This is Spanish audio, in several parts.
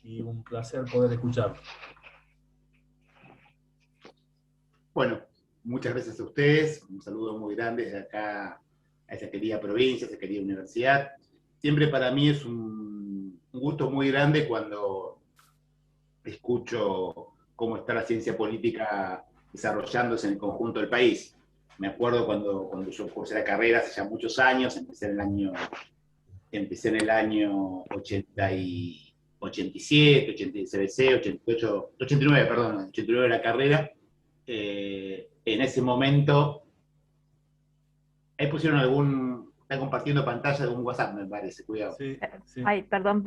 y un placer poder escucharlo. Bueno, muchas gracias a ustedes, un saludo muy grande desde acá a esa querida provincia, a esa querida universidad. Siempre para mí es un gusto muy grande cuando escucho cómo está la ciencia política desarrollándose en el conjunto del país. Me acuerdo cuando yo cursé la carrera hace ya muchos años, empecé en el año 87, 86, 88, 89, perdón, 89 la carrera. En ese momento, ahí pusieron están compartiendo pantalla de un WhatsApp, me parece, cuidado. Sí, sí. Ay, perdón.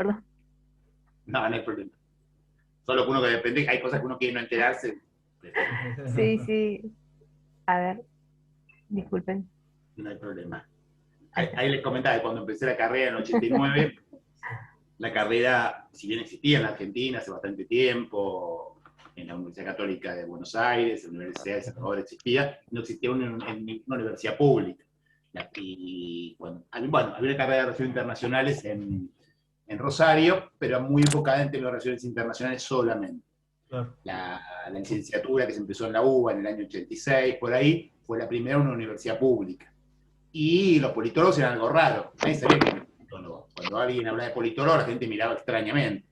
No, no hay problema. Solo que uno que depende, hay cosas que uno quiere no enterarse. Sí, sí. A ver, disculpen. No hay problema. Ahí les comentaba que cuando empecé la carrera en 89, la carrera, si bien existía en la Argentina hace bastante tiempo, en la Universidad Católica de Buenos Aires, en la Universidad de Salvador existía, no existía una universidad pública. Y bueno, había una carrera de Relaciones Internacionales en Rosario, pero muy enfocada en temas de relaciones internacionales solamente. Claro. La licenciatura que se empezó en la UBA en el año 86, por ahí, fue la primera en una universidad pública. Y los politólogos eran algo raro. Nadie sabía que eran politólogos. Cuando alguien hablaba de politólogo, la gente miraba extrañamente.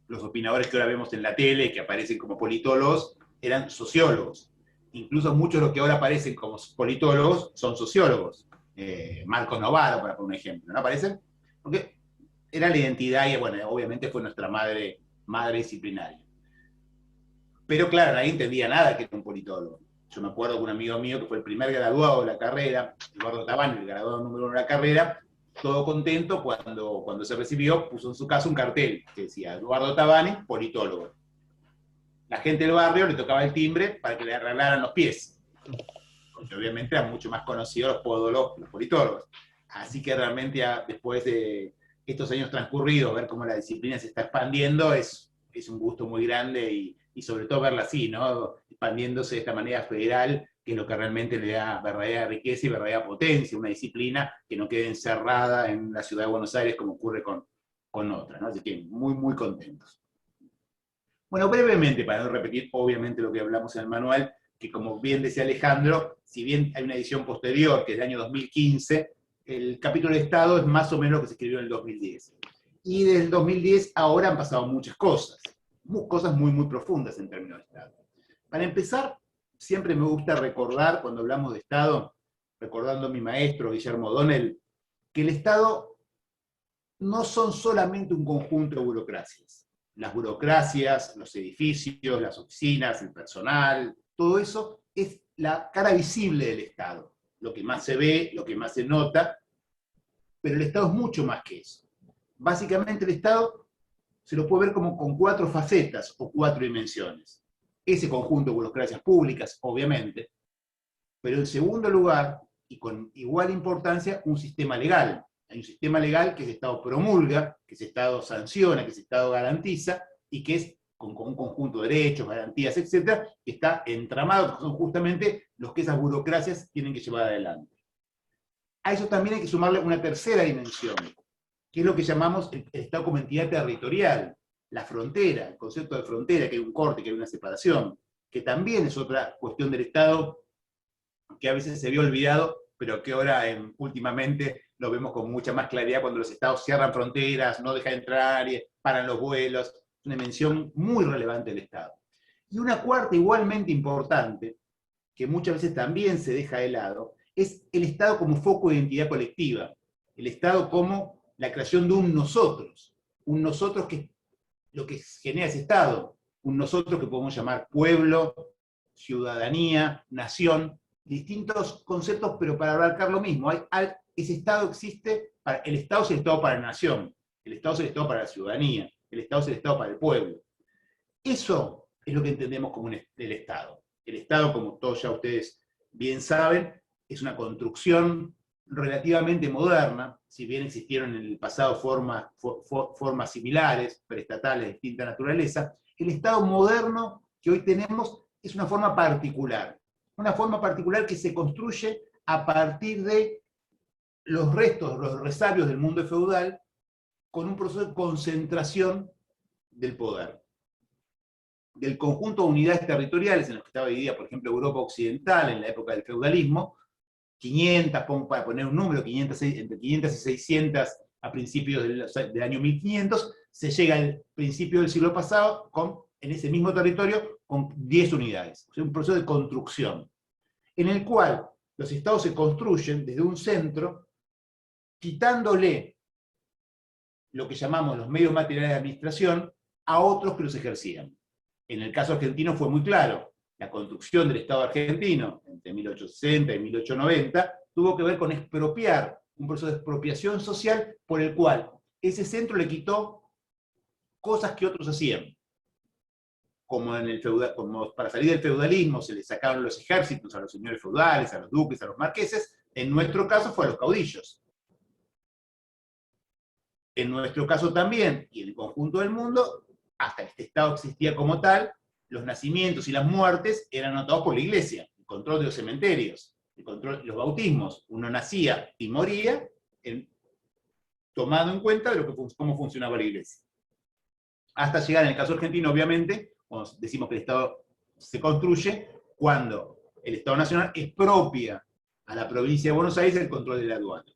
Los opinadores que ahora vemos en la tele, que aparecen como politólogos, eran sociólogos. Incluso muchos de los que ahora aparecen como politólogos son sociólogos. Marcos Novaro, para poner un ejemplo, ¿no aparecen? Porque era la identidad y, bueno, obviamente fue nuestra madre disciplinaria. Pero claro, nadie entendía nada que era un politólogo. Yo me acuerdo que un amigo mío que fue el primer graduado de la carrera, Eduardo Tabani, el graduado número 1 de la carrera, todo contento cuando se recibió, puso en su casa un cartel que decía Eduardo Tabani, politólogo. La gente del barrio le tocaba el timbre para que le arreglaran los pies. Porque obviamente eran mucho más conocidos los podólogos que los politólogos. Así que realmente después de estos años transcurridos, ver cómo la disciplina se está expandiendo es un gusto muy grande y sobre todo verla así, ¿no? Expandiéndose de esta manera federal, que es lo que realmente le da verdadera riqueza y verdadera potencia, una disciplina que no quede encerrada en la ciudad de Buenos Aires como ocurre con otras, ¿no? Así que muy, muy contentos. Bueno, brevemente, para no repetir obviamente lo que hablamos en el manual, que como bien decía Alejandro, si bien hay una edición posterior, que es del año 2015, el capítulo de Estado es más o menos lo que se escribió en el 2010. Y desde el 2010 ahora han pasado muchas cosas muy, muy profundas en términos de Estado. Para empezar, siempre me gusta recordar, cuando hablamos de Estado, recordando a mi maestro Guillermo O'Donnell, que el Estado no son solamente un conjunto de burocracias. Las burocracias, los edificios, las oficinas, el personal, todo eso es la cara visible del Estado, lo que más se ve, lo que más se nota, pero el Estado es mucho más que eso. Básicamente el Estado se lo puede ver como con 4 facetas o 4 dimensiones. Ese conjunto de burocracias públicas, obviamente, pero en segundo lugar, y con igual importancia, un sistema legal. Hay un sistema legal que ese Estado promulga, que ese Estado sanciona, que ese Estado garantiza, y que es con un conjunto de derechos, garantías, etcétera, que está entramado, que son justamente los que esas burocracias tienen que llevar adelante. A eso también hay que sumarle una tercera dimensión, que es lo que llamamos el Estado como entidad territorial, la frontera, el concepto de frontera, que hay un corte, que hay una separación, que también es otra cuestión del Estado que a veces se había olvidado, pero que ahora últimamente lo vemos con mucha más claridad cuando los estados cierran fronteras, no dejan entrar, paran los vuelos, es una dimensión muy relevante del Estado. Y una cuarta igualmente importante, que muchas veces también se deja de lado, es el Estado como foco de identidad colectiva, el Estado como la creación de un nosotros que es lo que genera ese Estado, un nosotros que podemos llamar pueblo, ciudadanía, nación, distintos conceptos, pero para abarcar lo mismo. Ese Estado existe, el Estado es el Estado para la nación, el Estado es el Estado para la ciudadanía, el Estado es el Estado para el pueblo. Eso es lo que entendemos como el Estado. El Estado, como todos ya ustedes bien saben, es una construcción relativamente moderna, si bien existieron en el pasado formas similares, preestatales de distinta naturaleza, el Estado moderno que hoy tenemos es una forma particular que se construye a partir de los restos, los resabios del mundo feudal, con un proceso de concentración del poder. Del conjunto de unidades territoriales en los que estaba dividida, por ejemplo, Europa Occidental en la época del feudalismo, 500, para poner un número, 500, entre 500 y 600 a principios del año 1500, se llega al principio del siglo pasado en ese mismo territorio con 10 unidades. O sea, un proceso de construcción, en el cual los estados se construyen desde un centro, quitándole lo que llamamos los medios materiales de administración a otros que los ejercían. En el caso argentino fue muy claro. La construcción del Estado argentino entre 1860 y 1890 tuvo que ver con expropiar, un proceso de expropiación social por el cual ese centro le quitó cosas que otros hacían. Como, como para salir del feudalismo se le sacaron los ejércitos a los señores feudales, a los duques, a los marqueses, en nuestro caso fue a los caudillos. En nuestro caso también, y en el conjunto del mundo, hasta que este Estado existía como tal, los nacimientos y las muertes eran anotados por la Iglesia, el control de los cementerios, el control de los bautismos. Uno nacía y moría tomado en cuenta de cómo funcionaba la Iglesia. Hasta llegar, en el caso argentino, obviamente, cuando decimos que el Estado se construye, cuando el Estado Nacional expropia a la provincia de Buenos Aires el control de la aduana.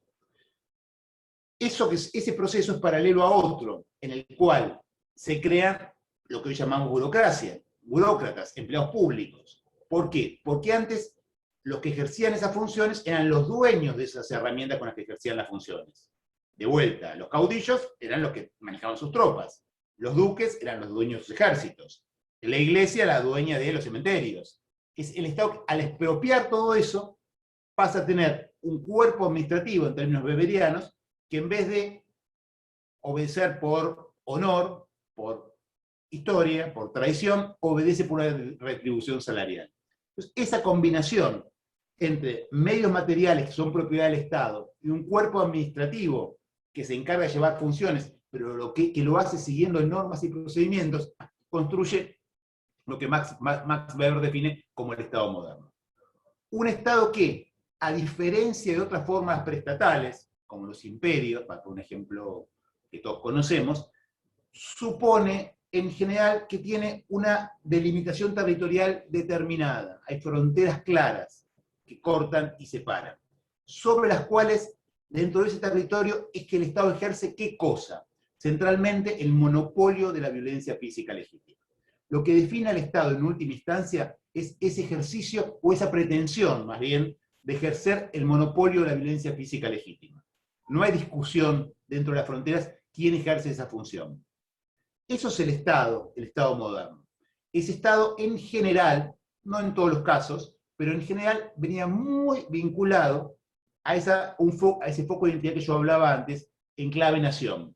Ese proceso es paralelo a otro, en el cual se crea lo que hoy llamamos burocracia, burócratas, empleados públicos. ¿Por qué? Porque antes los que ejercían esas funciones eran los dueños de esas herramientas con las que ejercían las funciones. De vuelta, los caudillos eran los que manejaban sus tropas, los duques eran los dueños de sus ejércitos, la iglesia la dueña de los cementerios. El Estado, al expropiar todo eso, pasa a tener un cuerpo administrativo en términos weberianos, que en vez de obedecer por honor, por historia, por tradición, obedece por una retribución salarial. Entonces, esa combinación entre medios materiales que son propiedad del Estado y un cuerpo administrativo que se encarga de llevar funciones, pero que lo hace siguiendo normas y procedimientos, construye lo que Max Weber define como el Estado moderno. Un Estado que, a diferencia de otras formas preestatales, como los imperios, para poner un ejemplo que todos conocemos, supone en general que tiene una delimitación territorial determinada. Hay fronteras claras que cortan y separan, sobre las cuales, dentro de ese territorio, es que el Estado ejerce ¿qué cosa? Centralmente el monopolio de la violencia física legítima. Lo que define al Estado en última instancia es ese ejercicio, o esa pretensión, más bien, de ejercer el monopolio de la violencia física legítima. No hay discusión dentro de las fronteras quién ejerce esa función. Eso es el Estado moderno. Ese Estado en general, no en todos los casos, pero en general venía muy vinculado a ese foco de identidad que yo hablaba antes, en clave nación.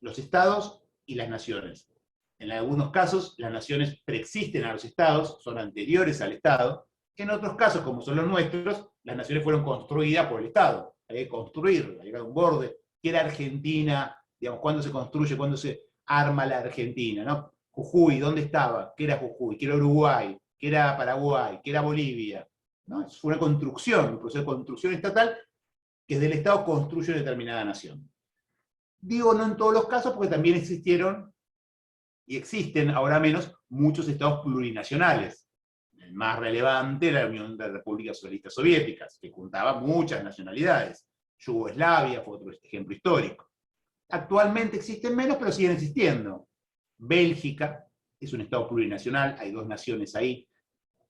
Los Estados y las naciones. En algunos casos, las naciones preexisten a los Estados, son anteriores al Estado. En otros casos, como son los nuestros, las naciones fueron construidas por el Estado. Hay que construirlo, hay que dar un borde. ¿Qué era Argentina? Digamos, ¿cuándo se construye, cuándo se arma la Argentina? ¿No? Jujuy, ¿dónde estaba? ¿Qué era Jujuy? ¿Qué era Uruguay? ¿Qué era Paraguay? ¿Qué era Bolivia? ¿No? Fue una construcción, un proceso de construcción estatal que desde el Estado construye una determinada nación. Digo no en todos los casos porque también existieron, y existen ahora menos, muchos estados plurinacionales. El más relevante era la Unión de Repúblicas Socialistas Soviéticas, que juntaba muchas nacionalidades. Yugoslavia fue otro ejemplo histórico. Actualmente existen menos, pero siguen existiendo. Bélgica es un estado plurinacional, hay dos naciones ahí.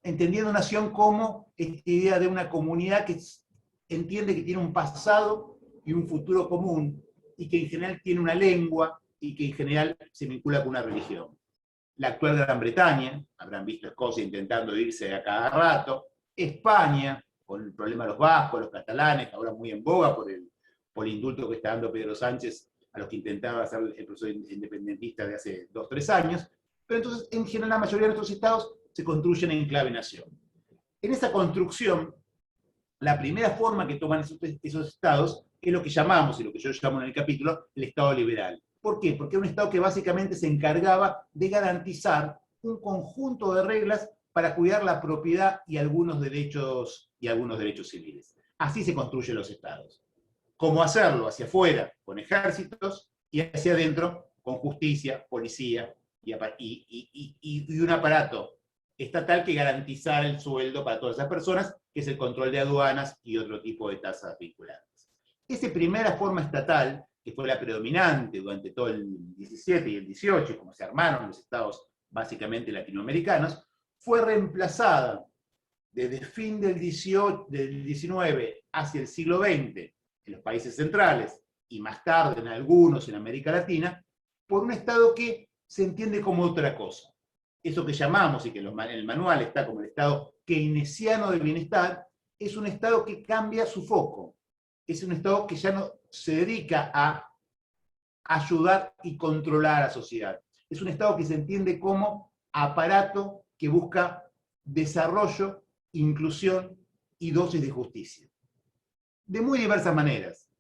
Entendiendo nación como esta idea de una comunidad que entiende que tiene un pasado y un futuro común, y que en general tiene una lengua, y que en general se vincula con una religión. La actual Gran Bretaña, habrán visto Escocia intentando irse a cada rato, España, con el problema de los vascos, los catalanes, ahora muy en boga por el indulto que está dando Pedro Sánchez a los que intentaba hacer el proceso independentista de hace 2 o 3 años, pero entonces en general la mayoría de nuestros estados se construyen en clave nación. En esa construcción, la primera forma que toman esos estados es lo que llamamos, y lo que yo llamo en el capítulo, el Estado liberal. ¿Por qué? Porque era un Estado que básicamente se encargaba de garantizar un conjunto de reglas para cuidar la propiedad y algunos derechos civiles. Así se construyen los Estados. ¿Cómo hacerlo? Hacia afuera, con ejércitos, y hacia adentro, con justicia, policía y un aparato estatal que garantizara el sueldo para todas esas personas, que es el control de aduanas y otro tipo de tasas vinculantes. Esa primera forma estatal, que fue la predominante durante todo el 17 y el 18, como se armaron los estados básicamente latinoamericanos, fue reemplazada desde el fin del 19 hacia el siglo XX en los países centrales y más tarde en algunos en América Latina, por un estado que se entiende como otra cosa. Eso que llamamos, y que en el manual está como el estado keynesiano del bienestar, es un estado que cambia su foco. Es un estado que ya no se dedica a ayudar y controlar a la sociedad. Es un estado que se entiende como aparato que busca desarrollo, inclusión y dosis de justicia. De muy diversas maneras.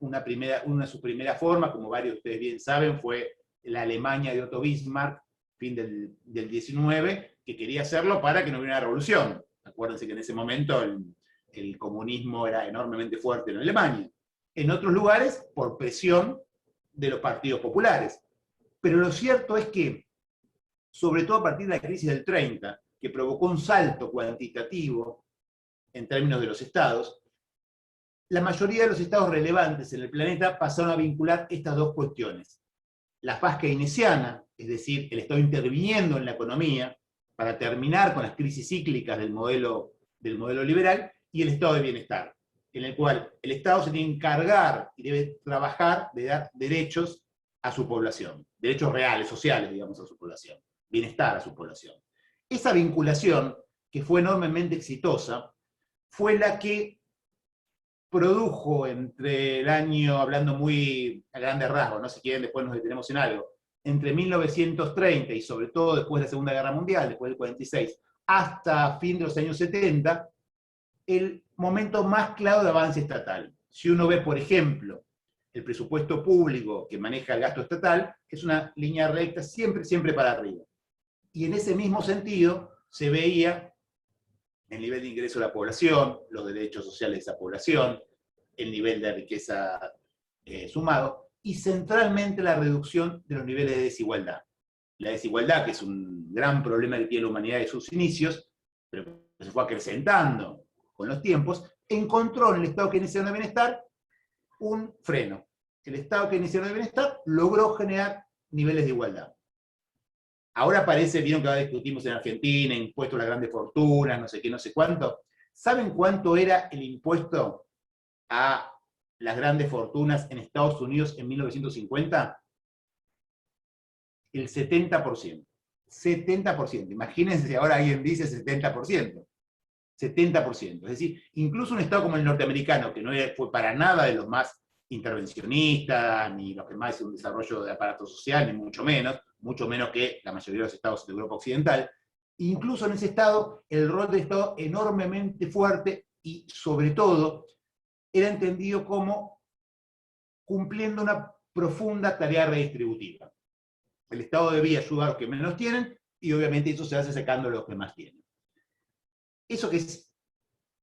Su primera forma, como varios de ustedes bien saben, fue la Alemania de Otto Bismarck, fin del 19, que quería hacerlo para que no hubiera una revolución. Acuérdense que en ese momento el comunismo era enormemente fuerte en Alemania. En otros lugares, por presión de los partidos populares. Pero lo cierto es que, sobre todo a partir de la crisis del 30, que provocó un salto cuantitativo en términos de los estados, la mayoría de los estados relevantes en el planeta pasaron a vincular estas dos cuestiones. La fase keynesiana, es decir, el Estado interviniendo en la economía para terminar con las crisis cíclicas del modelo liberal, y el estado de bienestar, en el cual el Estado se tiene que encargar y debe trabajar de dar derechos a su población, derechos reales, sociales, digamos, a su población, bienestar a su población. Esa vinculación, que fue enormemente exitosa, fue la que produjo entre el año, hablando muy a grandes rasgos, no sé si quieren, después nos detenemos en algo, entre 1930 y sobre todo después de la Segunda Guerra Mundial, después del 46, hasta fin de los años 70, el momento más claro de avance estatal. Si uno ve, por ejemplo, el presupuesto público que maneja el gasto estatal, es una línea recta siempre para arriba. Y en ese mismo sentido se veía el nivel de ingreso de la población, los derechos sociales de esa población, el nivel de riqueza sumado, y centralmente la reducción de los niveles de desigualdad. La desigualdad, que es un gran problema que tiene la humanidad de sus inicios, pero que se fue acrecentando con los tiempos, encontró en el Estado keynesiano de bienestar un freno. El Estado keynesiano de bienestar logró generar niveles de igualdad. Ahora parece, vieron que ahora discutimos en Argentina, impuestos a las grandes fortunas, no sé qué, no sé cuánto. ¿Saben cuánto era el impuesto a las grandes fortunas en Estados Unidos en 1950? El 70%. 70%. Imagínense si ahora alguien dice 70%. 70%. Es decir, incluso un Estado como el norteamericano, que no fue para nada de los más intervencionistas, ni los que más hicieron un desarrollo de aparato social, ni mucho menos que la mayoría de los estados de Europa Occidental, incluso en ese Estado, el rol del Estado enormemente fuerte y, sobre todo, era entendido como cumpliendo una profunda tarea redistributiva. El Estado debía ayudar a los que menos tienen, y obviamente eso se hace sacando a los que más tienen. Eso que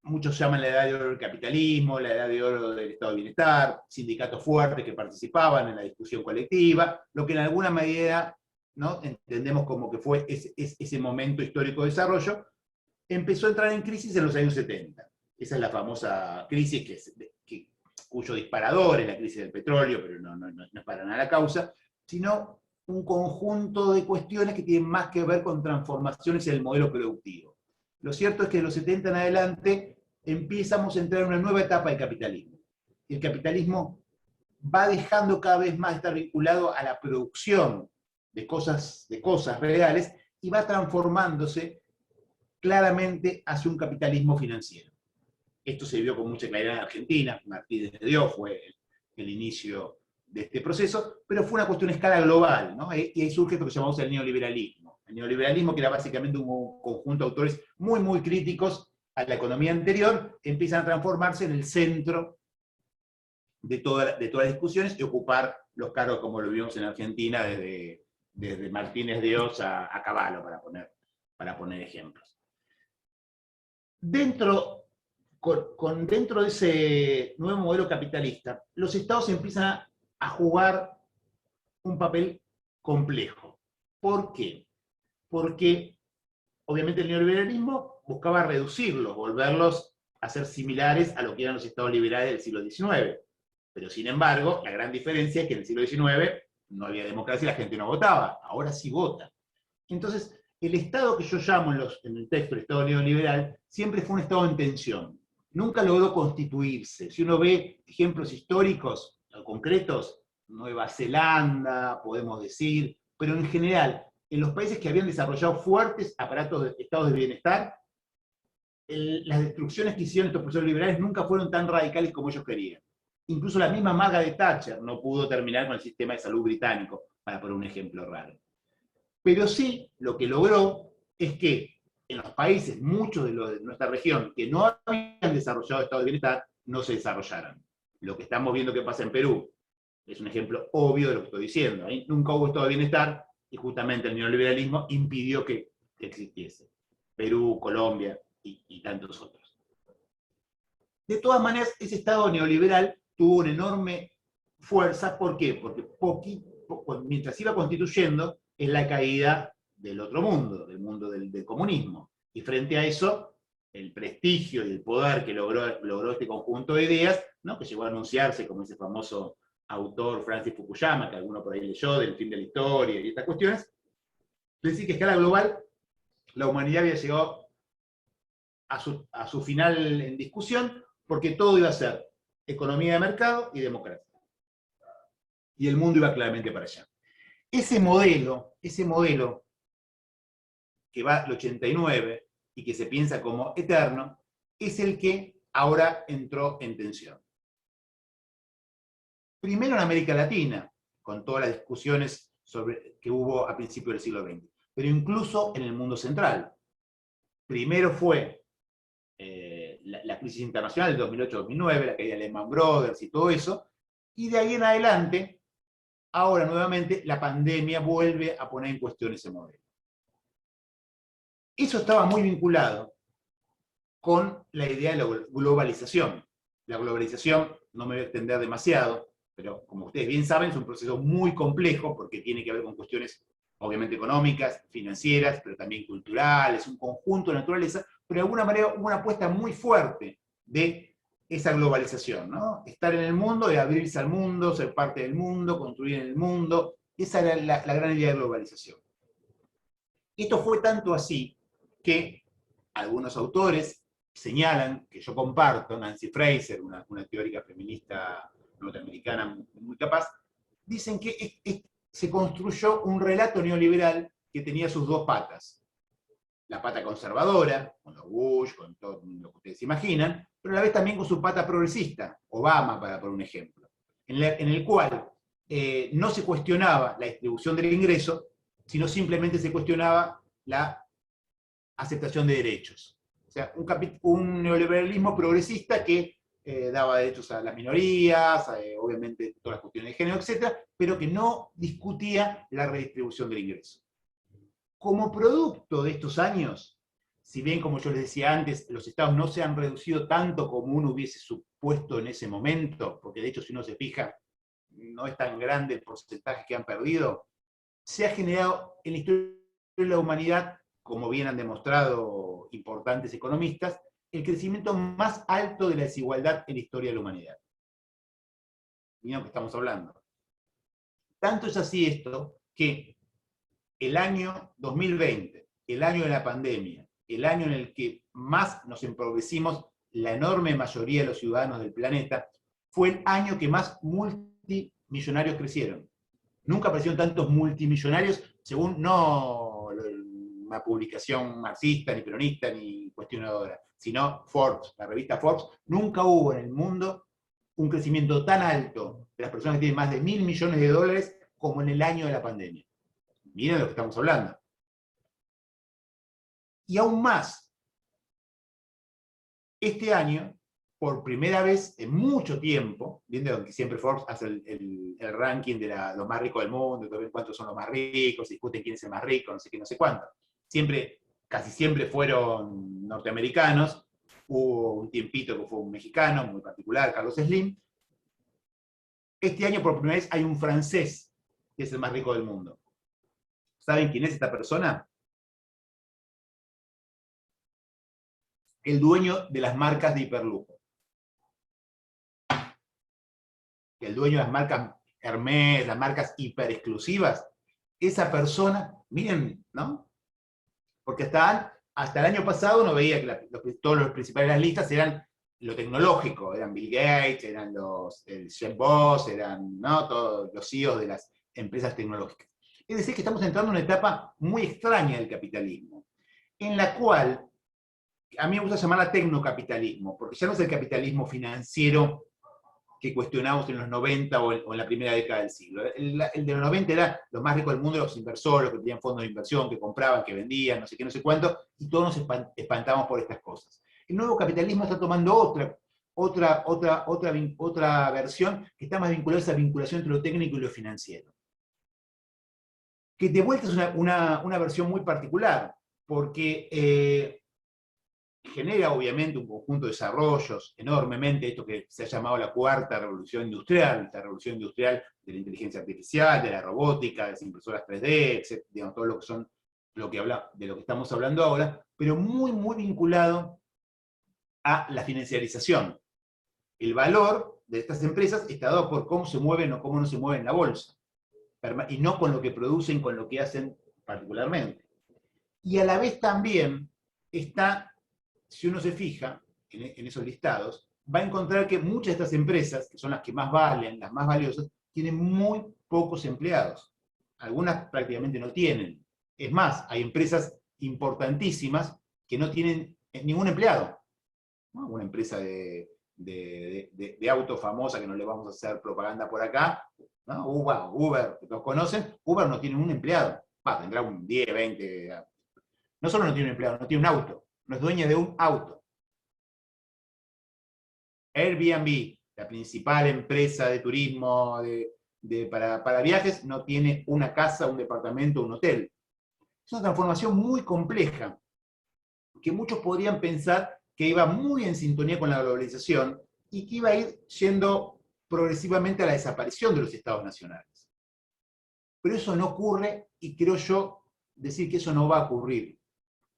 muchos llaman la edad de oro del capitalismo, la edad de oro del estado de bienestar, sindicatos fuertes que participaban en la discusión colectiva, lo que en alguna medida, ¿no?, entendemos como que fue ese momento histórico de desarrollo, empezó a entrar en crisis en los años 70. Esa es la famosa crisis cuyo disparador es la crisis del petróleo, pero no es para nada la causa, sino un conjunto de cuestiones que tienen más que ver con transformaciones en el modelo productivo. Lo cierto es que de los 70 en adelante empezamos a entrar en una nueva etapa del capitalismo. El capitalismo va dejando cada vez más de estar vinculado a la producción de cosas reales y va transformándose claramente hacia un capitalismo financiero. Esto se vio con mucha claridad en Argentina. Martínez de Dios fue el inicio de este proceso, pero fue una cuestión a escala global, ¿no? Y ahí surge lo que llamamos el neoliberalismo. El neoliberalismo, que era básicamente un conjunto de autores muy críticos a la economía anterior, empiezan a transformarse en el centro de todas las discusiones y ocupar los cargos como lo vimos en Argentina desde Martínez de Oz a Cavallo, para poner ejemplos. Dentro de ese nuevo modelo capitalista, los estados empiezan a jugar un papel complejo. ¿Por qué? Porque obviamente el neoliberalismo buscaba reducirlos, volverlos a ser similares a lo que eran los estados liberales del siglo XIX. Pero sin embargo, la gran diferencia es que en el siglo XIX no había democracia y la gente no votaba. Ahora sí vota. Entonces, el Estado que yo llamo en el texto el Estado neoliberal siempre fue un Estado en tensión. Nunca logró constituirse. Si uno ve ejemplos históricos concretos, Nueva Zelanda, podemos decir, pero en general, en los países que habían desarrollado fuertes aparatos de estados de bienestar, las destrucciones que hicieron estos procesos liberales nunca fueron tan radicales como ellos querían. Incluso la misma Margaret Thatcher no pudo terminar con el sistema de salud británico, para poner un ejemplo raro. Pero sí, lo que logró es que en los países, muchos de los de nuestra región, que no habían desarrollado estado de bienestar, no se desarrollaran. Lo que estamos viendo que pasa en Perú es un ejemplo obvio de lo que estoy diciendo. Ahí nunca hubo estado de bienestar y justamente el neoliberalismo impidió que existiese. Perú, Colombia y tantos otros. De todas maneras, ese estado neoliberal tuvo una enorme fuerza. ¿Por qué? Porque mientras iba constituyendo, es la caída del otro mundo, del mundo del comunismo. Y frente a eso, el prestigio y el poder que logró este conjunto de ideas, ¿no? Que llegó a anunciarse como ese famoso autor Francis Fukuyama, que alguno por ahí leyó, del fin de la historia y estas cuestiones, es decir, que a escala global la humanidad había llegado a su final en discusión, porque todo iba a ser economía de mercado y democracia. Y el mundo iba claramente para allá. Ese modelo que va al 89 y que se piensa como eterno, es el que ahora entró en tensión. Primero en América Latina, con todas las discusiones que hubo a principios del siglo XX, pero incluso en el mundo central. Primero fue la crisis internacional del 2008-2009, la caída de Lehman Brothers y todo eso, y de ahí en adelante, ahora nuevamente, la pandemia vuelve a poner en cuestión ese modelo. Eso estaba muy vinculado con la idea de la globalización. La globalización, no me voy a extender demasiado, pero como ustedes bien saben, es un proceso muy complejo porque tiene que ver con cuestiones obviamente económicas, financieras, pero también culturales, un conjunto de naturaleza, pero de alguna manera hubo una apuesta muy fuerte de esa globalización, ¿no? Estar en el mundo y abrirse al mundo, ser parte del mundo, construir en el mundo, esa era la gran idea de globalización. Esto fue tanto así que algunos autores señalan, que yo comparto, Nancy Fraser, una teórica feminista norteamericana muy capaz, dicen que se construyó un relato neoliberal que tenía sus dos patas. La pata conservadora, con los Bush, con todo lo que ustedes imaginan, pero a la vez también con su pata progresista, Obama, para poner un ejemplo, en el cual no se cuestionaba la distribución del ingreso, sino simplemente se cuestionaba la aceptación de derechos. O sea, un neoliberalismo progresista que daba derechos a las minorías, obviamente todas las cuestiones de género, etc., pero que no discutía la redistribución del ingreso. Como producto de estos años, si bien, como yo les decía antes, los estados no se han reducido tanto como uno hubiese supuesto en ese momento, porque de hecho si uno se fija, no es tan grande el porcentaje que han perdido, se ha generado en la historia de la humanidad, como bien han demostrado importantes economistas, el crecimiento más alto de la desigualdad en la historia de la humanidad. Miren lo que estamos hablando. Tanto es así esto que el año 2020, el año de la pandemia, el año en el que más nos empobrecimos la enorme mayoría de los ciudadanos del planeta, fue el año que más multimillonarios crecieron. Nunca aparecieron tantos multimillonarios, según no una publicación marxista, ni peronista, ni cuestionadora, sino Forbes, la revista Forbes. Nunca hubo en el mundo un crecimiento tan alto de las personas que tienen más de $1.000 millones como en el año de la pandemia. Miren de lo que estamos hablando. Y aún más, este año, por primera vez en mucho tiempo, viendo que siempre Forbes hace el ranking de los más ricos del mundo, cuántos son los más ricos, discuten quién es el más rico, no sé qué, no sé cuánto. Casi siempre fueron norteamericanos, hubo un tiempito que fue un mexicano muy particular, Carlos Slim. Este año por primera vez hay un francés que es el más rico del mundo. ¿Saben quién es esta persona? El dueño de las marcas de hiperlujo. El dueño de las marcas Hermès, las marcas hiper exclusivas. Esa persona, miren, ¿no? Porque hasta el año pasado no veía que todos los principales de las listas eran lo tecnológico, eran Bill Gates, eran el Jeff Bezos, eran, ¿no?, todos los CEOs de las empresas tecnológicas. Es decir, que estamos entrando en una etapa muy extraña del capitalismo, en la cual a mí me gusta llamarla tecnocapitalismo, porque ya no es el capitalismo financiero que cuestionamos en los 90 o en la primera década del siglo. El de los 90 era los más ricos del mundo, los inversores, los que tenían fondos de inversión, que compraban, que vendían, no sé qué, no sé cuánto, y todos nos espantamos por estas cosas. El nuevo capitalismo está tomando otra versión que está más vinculada a esa vinculación entre lo técnico y lo financiero. Que de vuelta es una versión muy particular, porque genera obviamente un conjunto de desarrollos enormemente, esto que se ha llamado la cuarta revolución industrial, la revolución industrial de la inteligencia artificial, de la robótica, de las impresoras 3D, etc., digamos, todo lo que son, de lo que estamos hablando ahora, pero muy, muy vinculado a la financiarización. El valor de estas empresas está dado por cómo se mueven o cómo no se mueven en la bolsa, y no con lo que producen, con lo que hacen particularmente. Y a la vez también está, si uno se fija en esos listados, va a encontrar que muchas de estas empresas, que son las que más valen, las más valiosas, tienen muy pocos empleados. Algunas prácticamente no tienen. Es más, hay empresas importantísimas que no tienen ningún empleado, ¿no? Una empresa de auto famosa, que no le vamos a hacer propaganda por acá, ¿no? Uber, que todos conocen, Uber no tiene un empleado. Tendrá un 10, 20... No solo no tiene un empleado, no tiene un auto. No es dueña de un auto. Airbnb, la principal empresa de turismo para viajes, no tiene una casa, un departamento, un hotel. Es una transformación muy compleja, que muchos podrían pensar que iba muy en sintonía con la globalización y que iba a ir yendo progresivamente a la desaparición de los estados nacionales. Pero eso no ocurre, y creo yo decir que eso no va a ocurrir.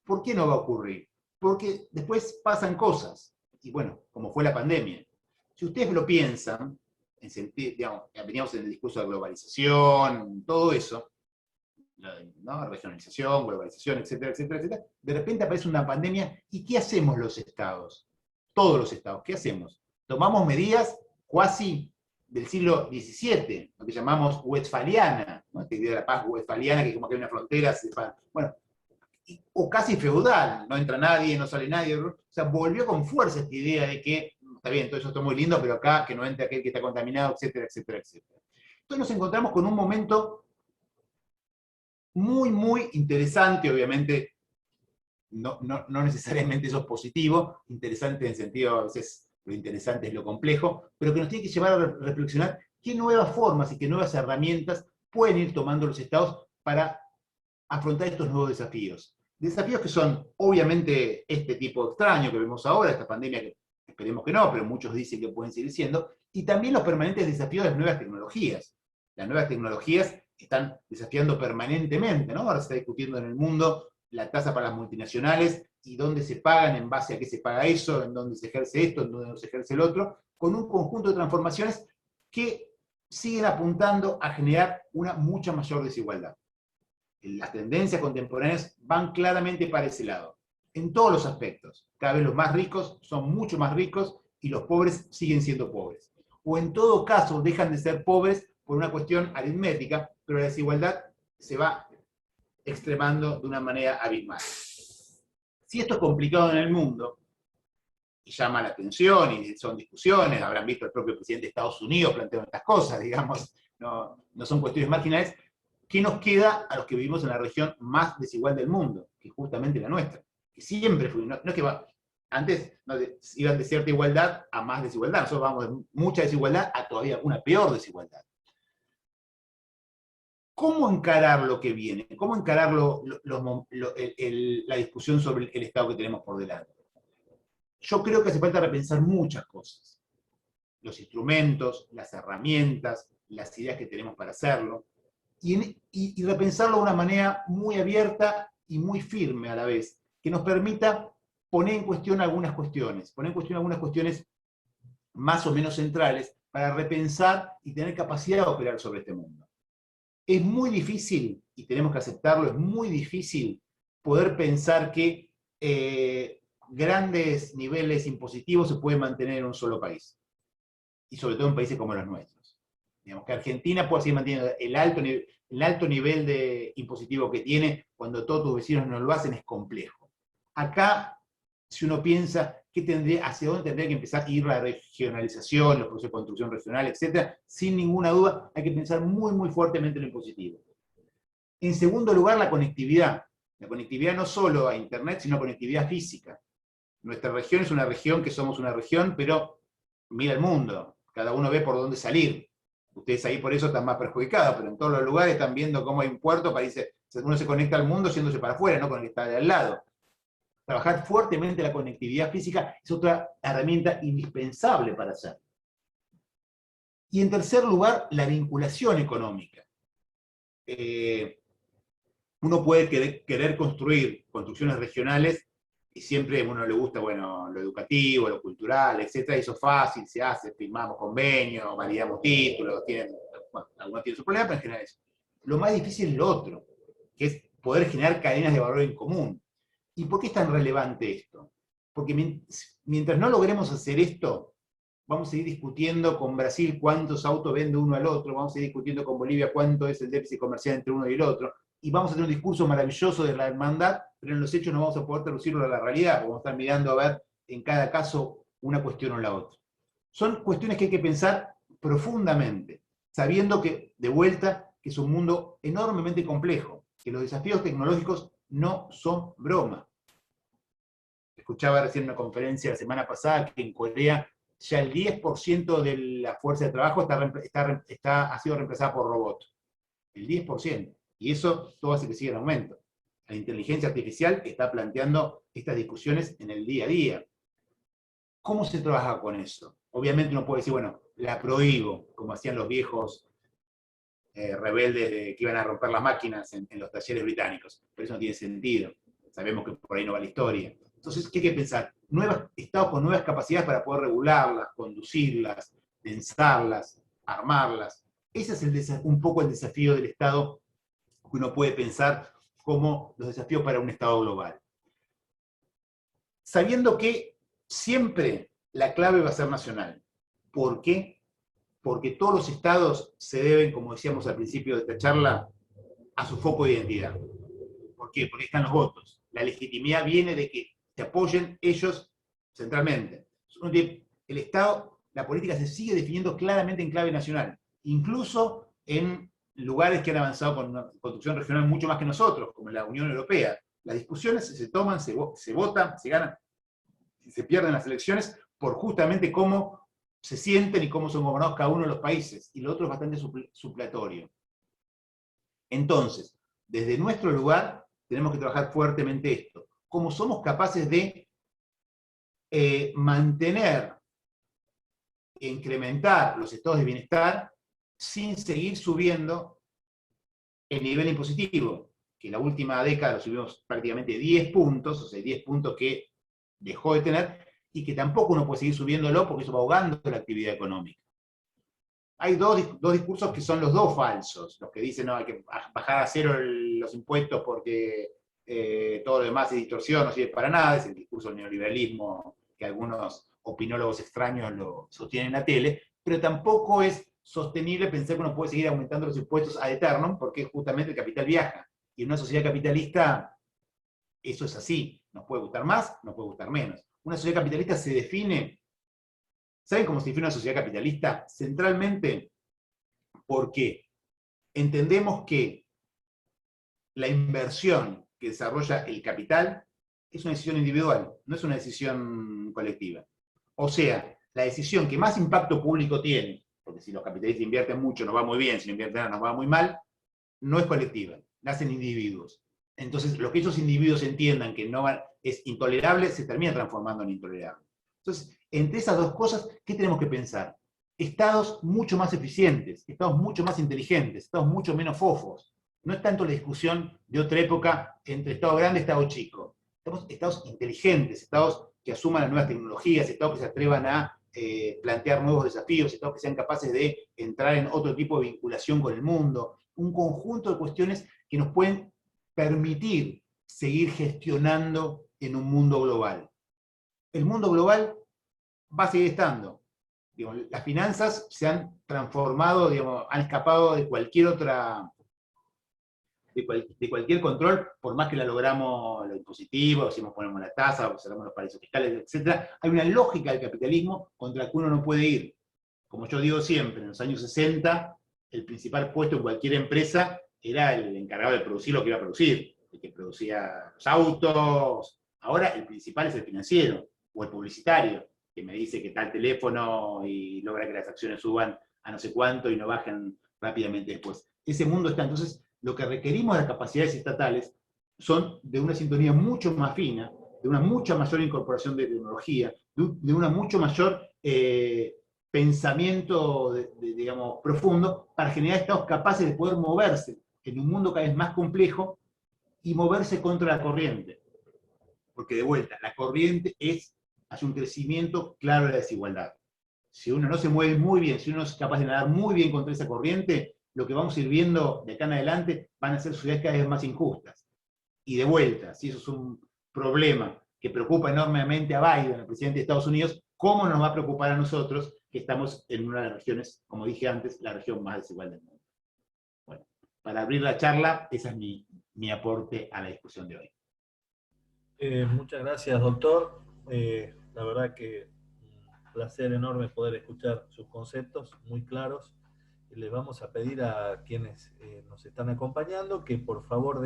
¿Por qué no va a ocurrir? Porque después pasan cosas, y bueno, como fue la pandemia. Si ustedes lo piensan, digamos, veníamos en el discurso de globalización, todo eso, ¿no? Regionalización, globalización, etcétera, etcétera, etcétera, de repente aparece una pandemia, ¿y qué hacemos los estados? Todos los estados, ¿qué hacemos? Tomamos medidas cuasi del siglo XVII, lo que llamamos westfaliana, ¿no? Esta idea de la paz westfaliana, que como que hay una frontera, bueno, o casi feudal, no entra nadie, no sale nadie, o sea, volvió con fuerza esta idea de que, está bien, todo eso está muy lindo, pero acá que no entre aquel que está contaminado, etcétera, etcétera, etcétera. Entonces nos encontramos con un momento muy, muy interesante, obviamente, no necesariamente eso es positivo, interesante en el sentido, a veces lo interesante es lo complejo, pero que nos tiene que llevar a reflexionar qué nuevas formas y qué nuevas herramientas pueden ir tomando los estados para afrontar estos nuevos desafíos. Desafíos que son, obviamente, este tipo extraño que vemos ahora, esta pandemia que esperemos que no, pero muchos dicen que pueden seguir siendo, y también los permanentes desafíos de las nuevas tecnologías. Las nuevas tecnologías están desafiando permanentemente, ¿no? Ahora se está discutiendo en el mundo la tasa para las multinacionales y dónde se pagan, en base a qué se paga eso, en dónde se ejerce esto, en dónde no se ejerce el otro, con un conjunto de transformaciones que siguen apuntando a generar una mucha mayor desigualdad. Las tendencias contemporáneas van claramente para ese lado, en todos los aspectos. Cada vez los más ricos son mucho más ricos y los pobres siguen siendo pobres. O en todo caso dejan de ser pobres por una cuestión aritmética, pero la desigualdad se va extremando de una manera abismal. Si esto es complicado en el mundo, y llama la atención, y son discusiones, habrán visto el propio presidente de Estados Unidos planteando estas cosas, digamos, no son cuestiones marginales. ¿Qué nos queda a los que vivimos en la región más desigual del mundo? Que es justamente la nuestra. Que siempre fue, no es que antes iban de cierta igualdad a más desigualdad. Nosotros vamos de mucha desigualdad a todavía una peor desigualdad. ¿Cómo encarar lo que viene? ¿Cómo encarar la discusión sobre el Estado que tenemos por delante? Yo creo que hace falta repensar muchas cosas. Los instrumentos, las herramientas, las ideas que tenemos para hacerlo. y repensarlo de una manera muy abierta y muy firme a la vez, que nos permita poner en cuestión algunas cuestiones, más o menos centrales, para repensar y tener capacidad de operar sobre este mundo. Es muy difícil, y tenemos que aceptarlo, es muy difícil poder pensar que grandes niveles impositivos se pueden mantener en un solo país, y sobre todo en países como los nuestros. Digamos que Argentina puede seguir manteniendo el alto nivel de impositivo que tiene cuando todos tus vecinos no lo hacen, es complejo. Acá, si uno piensa hacia dónde tendría que empezar a ir la regionalización, los procesos de construcción regional, etc., sin ninguna duda hay que pensar muy, muy fuertemente en lo impositivo. En segundo lugar, la conectividad. La conectividad no solo a Internet, sino conectividad física. Nuestra región es una región que somos una región, pero mira el mundo. Cada uno ve por dónde salir. Ustedes ahí por eso están más perjudicados, pero en todos los lugares están viendo cómo hay un puerto, uno se conecta al mundo yéndose para afuera, no con el que está de al lado. Trabajar fuertemente la conectividad física es otra herramienta indispensable para hacerlo. Y en tercer lugar, la vinculación económica. Uno puede querer construir construcciones regionales y siempre a uno le gusta, bueno, lo educativo, lo cultural, etc. Eso es fácil, se hace, firmamos convenios, validamos títulos, algunos tienen su problema, pero en general eso. Lo más difícil es lo otro, que es poder generar cadenas de valor en común. ¿Y por qué es tan relevante esto? Porque mientras no logremos hacer esto, vamos a seguir discutiendo con Brasil cuántos autos vende uno al otro, vamos a seguir discutiendo con Bolivia cuánto es el déficit comercial entre uno y el otro, y vamos a tener un discurso maravilloso de la hermandad, pero en los hechos no vamos a poder traducirlo a la realidad, porque vamos a estar mirando a ver en cada caso una cuestión o la otra. Son cuestiones que hay que pensar profundamente, sabiendo que, de vuelta, que es un mundo enormemente complejo, que los desafíos tecnológicos no son broma. Escuchaba recién una conferencia la semana pasada que en Corea ya el 10% de la fuerza de trabajo ha sido reemplazada por robots. El 10%. Y eso todo hace que siga en aumento. La inteligencia artificial está planteando estas discusiones en el día a día. ¿Cómo se trabaja con eso? Obviamente uno puede decir, bueno, la prohíbo, como hacían los viejos rebeldes que iban a romper las máquinas en los talleres británicos. Pero eso no tiene sentido. Sabemos que por ahí no va la historia. Entonces, ¿qué hay que pensar? Estados con nuevas capacidades para poder regularlas, conducirlas, pensarlas, armarlas. Ese es un poco el desafío del Estado que uno puede pensar como los desafíos para un Estado global. Sabiendo que siempre la clave va a ser nacional. ¿Por qué? Porque todos los Estados se deben, como decíamos al principio de esta charla, a su foco de identidad. ¿Por qué? Porque están los votos. La legitimidad viene de que se apoyen ellos centralmente. El Estado, la política se sigue definiendo claramente en clave nacional, incluso en lugares que han avanzado con una construcción regional mucho más que nosotros, como la Unión Europea. Las discusiones se toman, se votan, se ganan, se pierden las elecciones por justamente cómo se sienten y cómo son gobernados cada uno de los países, y lo otro es bastante supletorio. Entonces, desde nuestro lugar, tenemos que trabajar fuertemente esto. Cómo somos capaces de mantener e incrementar los estados de bienestar sin seguir subiendo el nivel impositivo, que la última década lo subimos prácticamente 10 puntos, o sea, 10 puntos que dejó de tener, y que tampoco uno puede seguir subiéndolo porque eso va ahogando la actividad económica. Hay dos discursos que son los dos falsos, los que dicen no, hay que bajar a cero los impuestos porque todo lo demás es distorsión, no sirve para nada, es el discurso del neoliberalismo que algunos opinólogos extraños lo sostienen en la tele, pero tampoco es sostenible pensar que uno puede seguir aumentando los impuestos ad eternum porque justamente el capital viaja. Y en una sociedad capitalista eso es así, nos puede gustar más, nos puede gustar menos. Una sociedad capitalista se define, ¿saben cómo se define una sociedad capitalista? Centralmente porque entendemos que la inversión que desarrolla el capital es una decisión individual, no es una decisión colectiva. O sea, la decisión que más impacto público tiene, porque si los capitalistas invierten mucho nos va muy bien, si no invierten nada nos va muy mal, no es colectiva, la hacen individuos. Entonces, lo que esos individuos entiendan que es intolerable, se termina transformando en intolerable. Entonces, entre esas dos cosas, ¿qué tenemos que pensar? estados mucho más eficientes, estados mucho más inteligentes, estados mucho menos fofos. No es tanto la discusión de otra época entre estado grande y estado chico. Estados inteligentes, estados que asuman las nuevas tecnologías, estados que se atrevan a plantear nuevos desafíos, estados que sean capaces de entrar en otro tipo de vinculación con el mundo. Un conjunto de cuestiones que nos pueden permitir seguir gestionando en un mundo global. El mundo global va a seguir estando. Digamos, las finanzas se han transformado, digamos, han escapado de cualquier otra, de cualquier control, por más que la logramos lo impositivo, si ponemos la tasa, cerramos los paraísos fiscales, etc. Hay una lógica del capitalismo contra la que uno no puede ir. Como yo digo siempre, en los años 60, el principal puesto en cualquier empresa era el encargado de producir lo que iba a producir, el que producía los autos. Ahora el principal es el financiero o el publicitario, que me dice que tal teléfono y logra que las acciones suban a no sé cuánto y no bajen rápidamente después. Ese mundo está. Entonces, lo que requerimos de las capacidades estatales son de una sintonía mucho más fina, de una mucha mayor incorporación de tecnología, de una mucho mayor pensamiento, digamos, profundo, para generar estados capaces de poder moverse en un mundo cada vez más complejo y moverse contra la corriente. Porque de vuelta, la corriente hace un crecimiento claro de la desigualdad. Si uno no se mueve muy bien, si uno no es capaz de nadar muy bien contra esa corriente, lo que vamos a ir viendo de acá en adelante van a ser sociedades cada vez más injustas. Y de vuelta, si eso es un problema que preocupa enormemente a Biden, el presidente de Estados Unidos, ¿cómo nos va a preocupar a nosotros que estamos en una de las regiones, como dije antes, la región más desigual del mundo? Bueno, para abrir la charla, ese es mi aporte a la discusión de hoy. Muchas gracias, doctor. La verdad que un placer enorme poder escuchar sus conceptos muy claros. Les vamos a pedir a quienes nos están acompañando que por favor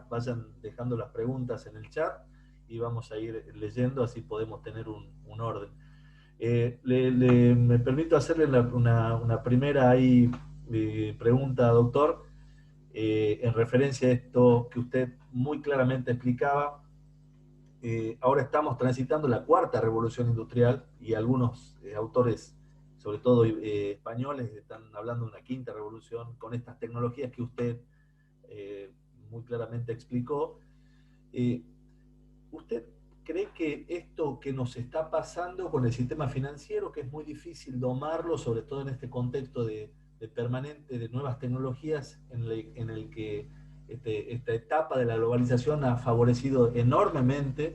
vayan dejando las preguntas en el chat y vamos a ir leyendo, así podemos tener un orden. Me permito hacerle una primera pregunta, doctor, en referencia a esto que usted muy claramente explicaba. Ahora estamos transitando la cuarta revolución industrial y algunos autores, sobre todo españoles, están hablando de una quinta revolución con estas tecnologías que usted muy claramente explicó. ¿Usted cree que esto que nos está pasando con el sistema financiero, que es muy difícil domarlo, sobre todo en este contexto de nuevas tecnologías en el que esta etapa de la globalización ha favorecido enormemente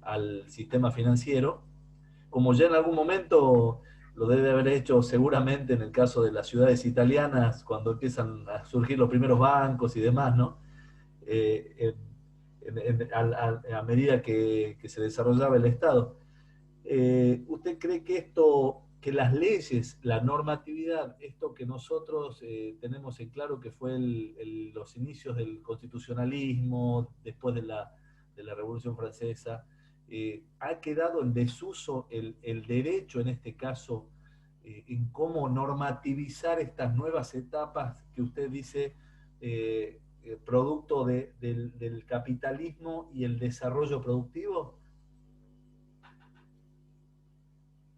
al sistema financiero, como ya en algún momento lo debe haber hecho seguramente en el caso de las ciudades italianas, cuando empiezan a surgir los primeros bancos y demás, ¿no? A medida que se desarrollaba el Estado. ¿Usted cree que que las leyes, la normatividad, esto que nosotros tenemos en claro que fue los inicios del constitucionalismo, después de la Revolución Francesa, ha quedado en desuso el derecho, en este caso, en cómo normativizar estas nuevas etapas que usted dice producto del capitalismo y el desarrollo productivo?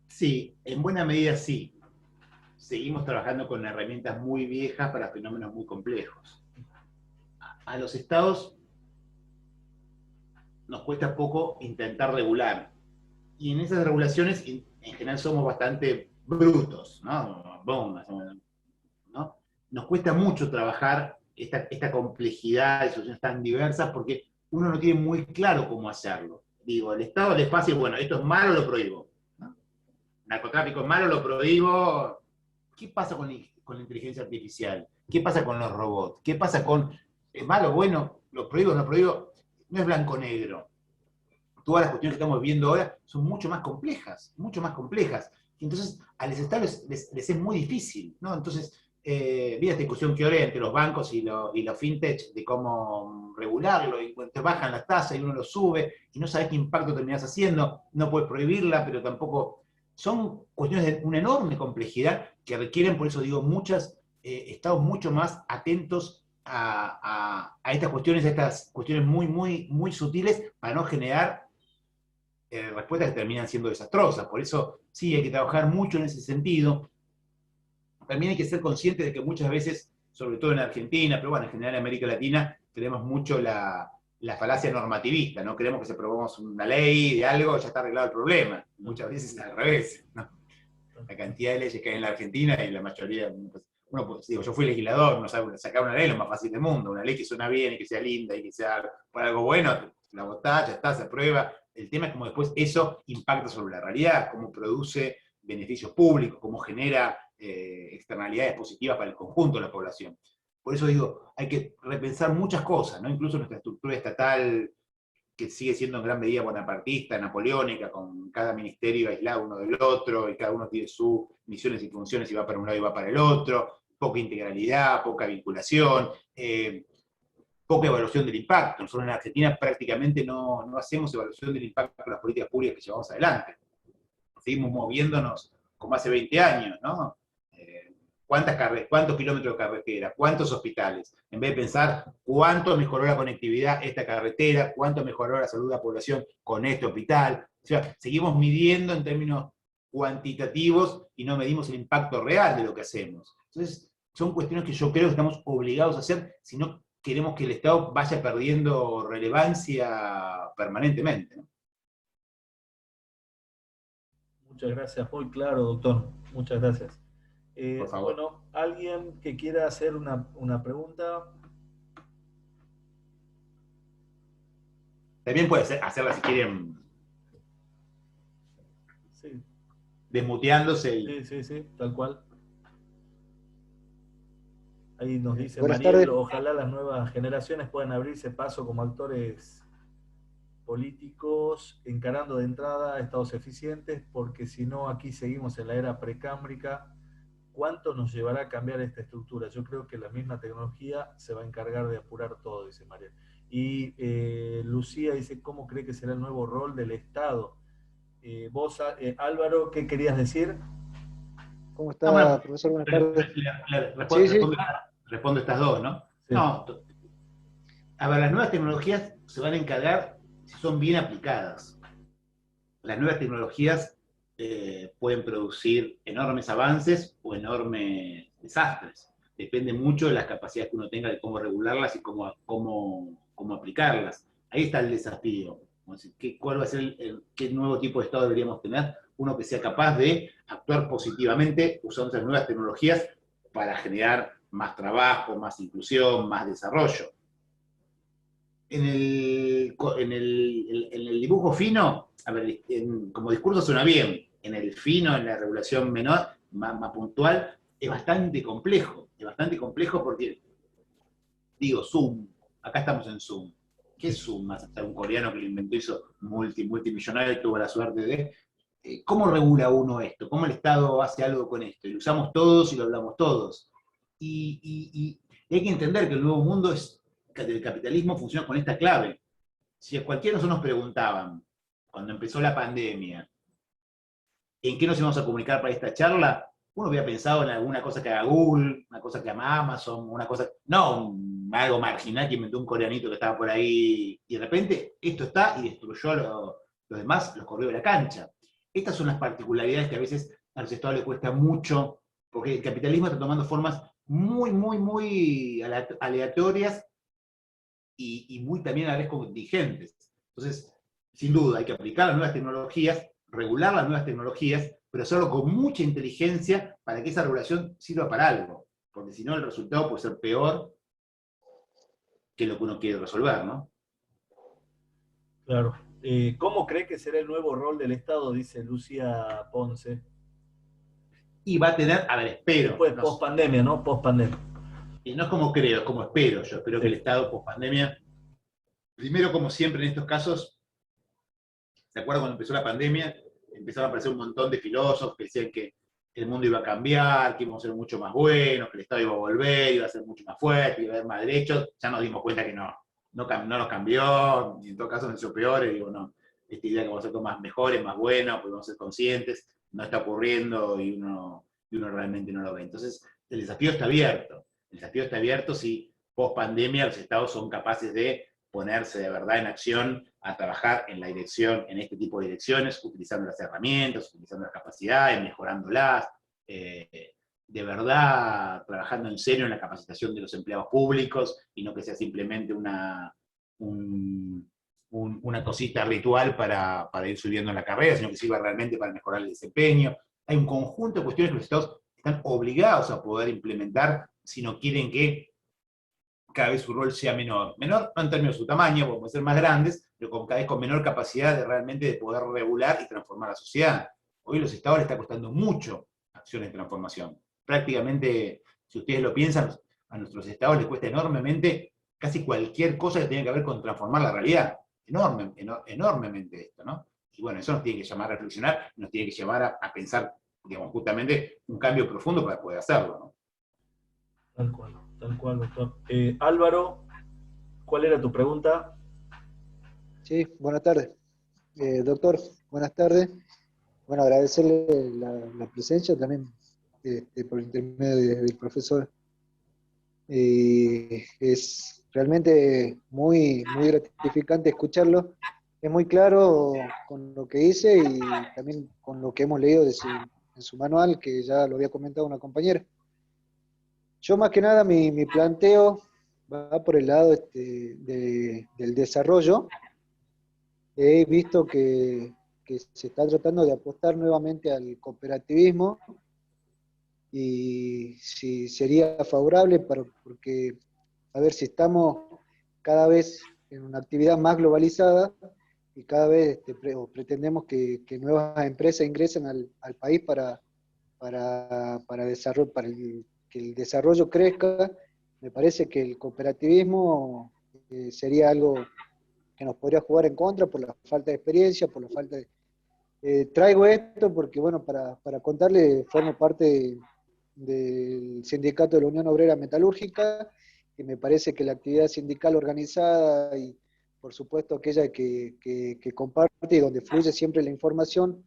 Sí, en buena medida sí. Seguimos trabajando con herramientas muy viejas para fenómenos muy complejos. A los estados nos cuesta poco intentar regular. Y en esas regulaciones, en general, somos bastante brutos, ¿no? ¿No? Nos cuesta mucho trabajar esta complejidad de soluciones tan diversas porque uno no tiene muy claro cómo hacerlo. Digo, el Estado le fácil, bueno, esto es malo, lo prohíbo. ¿No? Narcotráfico es malo, lo prohíbo. ¿Qué pasa con la inteligencia artificial? ¿Qué pasa con los robots? ¿Qué pasa con, es malo, bueno, lo prohíbo, no prohíbo? No es blanco-negro. Todas las cuestiones que estamos viendo ahora son mucho más complejas, mucho más complejas. Entonces, a los estados les es muy difícil, ¿no? Entonces, vi esta discusión que ahora entre los bancos y los fintech de cómo regularlo, y te bajan las tasas y uno lo sube, y no sabes qué impacto terminas haciendo, no puedes prohibirla, pero tampoco... Son cuestiones de una enorme complejidad que requieren, por eso digo, estados mucho más atentos a estas cuestiones muy, muy, muy sutiles para no generar respuestas que terminan siendo desastrosas. Por eso sí hay que trabajar mucho en ese sentido. también hay que ser consciente de que muchas veces, sobre todo en Argentina, pero bueno, en general en América Latina, tenemos mucho la falacia normativista, ¿no? Creemos que si aprobamos una ley de algo, ya está arreglado el problema. Muchas veces es al revés, ¿no? La cantidad de leyes que hay en la Argentina y la mayoría, pues, digo, yo fui legislador, no sabe, sacar una ley es lo más fácil del mundo, una ley que suena bien y que sea linda y que sea para algo bueno, la votás, ya está, se aprueba. El tema es cómo después eso impacta sobre la realidad, cómo produce beneficios públicos, cómo genera externalidades positivas para el conjunto de la población. Por eso digo, hay que repensar muchas cosas, ¿no? Incluso nuestra estructura estatal, que sigue siendo en gran medida bonapartista, napoleónica, con cada ministerio aislado uno del otro, y cada uno tiene sus misiones y funciones y va para un lado y va para el otro, poca integralidad, poca vinculación, poca evaluación del impacto. Nosotros en Argentina prácticamente no hacemos evaluación del impacto de las políticas públicas que llevamos adelante. Seguimos moviéndonos como hace 20 años, ¿no? ¿Cuántos kilómetros de carretera? ¿Cuántos hospitales? En vez de pensar cuánto mejoró la conectividad esta carretera, cuánto mejoró la salud de la población con este hospital. O sea, seguimos midiendo en términos cuantitativos y no medimos el impacto real de lo que hacemos. Entonces, son cuestiones que yo creo que estamos obligados a hacer si no queremos que el Estado vaya perdiendo relevancia permanentemente, ¿no? Muchas gracias, muy claro, doctor. Muchas gracias. Por favor. Bueno, ¿alguien que quiera hacer una pregunta? También puede hacerla si quieren Sí, desmuteándose y... sí, sí, sí, tal cual. Ahí nos dice Buenas Mariel, tardes. ojalá las nuevas generaciones puedan abrirse paso como actores políticos, encarando de entrada estados eficientes, porque si no, aquí seguimos en la era precámbrica. ¿Cuánto nos llevará a cambiar esta estructura? Yo creo que la misma tecnología se va a encargar de apurar todo, dice María. Y Lucía dice, ¿cómo cree que será el nuevo rol del Estado? Vos, Álvaro, ¿qué querías decir? ¿Cómo Ah, bueno, está, profesor? Buenas tardes. Sí, sí. respondo estas dos, ¿no? Sí. No, a ver, las nuevas tecnologías se van a encargar si son bien aplicadas. Las nuevas tecnologías pueden producir enormes avances o enormes desastres. Depende mucho de las capacidades que uno tenga de cómo regularlas y cómo aplicarlas. Ahí está el desafío. ¿Cuál va a ser qué nuevo tipo de Estado deberíamos tener? Uno que sea capaz de actuar positivamente usando esas nuevas tecnologías para generar más trabajo, más inclusión, más desarrollo. En el dibujo fino, a ver, como discurso suena bien, en el fino, en la regulación menor, más puntual, es bastante complejo porque, digo, Zoom, acá estamos en Zoom. ¿Qué es Zoom? Más hasta un coreano que lo inventó, hizo multimillonario y tuvo la suerte de... ¿Cómo regula uno esto? ¿Cómo el Estado hace algo con esto? Y lo usamos todos y lo hablamos todos. Y hay que entender que el nuevo mundo del capitalismo funciona con esta clave. Si a cualquiera de nosotros nos preguntaban, cuando empezó la pandemia, ¿en qué nos íbamos a comunicar para esta charla? Uno hubiera pensado en alguna cosa que haga Google, una cosa que haga Amazon, una cosa, no algo marginal que inventó un coreanito que estaba por ahí, y de repente esto está y destruyó a los demás, los corrió de la cancha. Estas son las particularidades que a veces a los estados les cuesta mucho, porque el capitalismo está tomando formas muy aleatorias y muy también a la vez contingentes. Entonces, sin duda, hay que aplicar las nuevas tecnologías, regular las nuevas tecnologías, pero hacerlo con mucha inteligencia para que esa regulación sirva para algo, porque si no el resultado puede ser peor que lo que uno quiere resolver, ¿no? Claro. ¿Cómo cree que será el nuevo rol del Estado? Dice Lucía Ponce. Y va a tener, a ver, espero. Después, post pandemia, ¿no? Post pandemia. Y no es como creo, es como espero. Yo espero que el Estado post pandemia, primero como siempre en estos casos, ¿se acuerdan cuando empezó la pandemia? Empezaron a aparecer un montón de filósofos que decían que el mundo iba a cambiar, que íbamos a ser mucho más buenos, que el Estado iba a volver, iba a ser mucho más fuerte, iba a haber más derechos. Ya nos dimos cuenta que no nos cambió, y en todo caso nos hizo peor, y digo, no, esta idea que vamos a ser todos más mejores, más buenos, podemos ser conscientes, no está ocurriendo y uno realmente no lo ve. Entonces, el desafío está abierto. El desafío está abierto si post pandemia los estados son capaces de ponerse de verdad en acción a trabajar en la dirección, en este tipo de direcciones, utilizando las herramientas, utilizando las capacidades, mejorándolas. de verdad trabajando en serio en la capacitación de los empleados públicos, y no que sea simplemente una cosita ritual para ir subiendo en la carrera, sino que sirva realmente para mejorar el desempeño. Hay un conjunto de cuestiones que los estados están obligados a poder implementar si no quieren que cada vez su rol sea menor. Menor no en términos de su tamaño, podemos ser más grandes, pero cada vez con menor capacidad de realmente de poder regular y transformar la sociedad. Hoy a los estados les está costando mucho acciones de transformación. Prácticamente, si ustedes lo piensan, a nuestros estados les cuesta enormemente casi cualquier cosa que tenga que ver con transformar la realidad. Enormemente esto, ¿no? Y bueno, eso nos tiene que llamar a reflexionar, nos tiene que llevar a pensar, digamos, justamente un cambio profundo para poder hacerlo, ¿no? Tal cual, doctor. Álvaro, ¿cuál era tu pregunta? Sí, buenas tardes. Doctor, buenas tardes. Bueno, agradecerle la presencia también por intermedio del profesor. Es realmente muy gratificante escucharlo. Es muy claro con lo que dice y también con lo que hemos leído en su manual, que ya lo había comentado una compañera. Yo más que nada mi planteo va por el lado del desarrollo. He visto que se está tratando de apostar nuevamente al cooperativismo y si sería favorable porque, a ver, si estamos cada vez en una actividad más globalizada y cada vez pretendemos que nuevas empresas ingresen al país para que el desarrollo crezca, me parece que el cooperativismo sería algo que nos podría jugar en contra por la falta de experiencia, por la falta de... traigo esto porque, bueno, para contarle, formo parte del sindicato de la Unión Obrera Metalúrgica, y me parece que la actividad sindical organizada y, por supuesto, aquella que comparte y donde fluye siempre la información,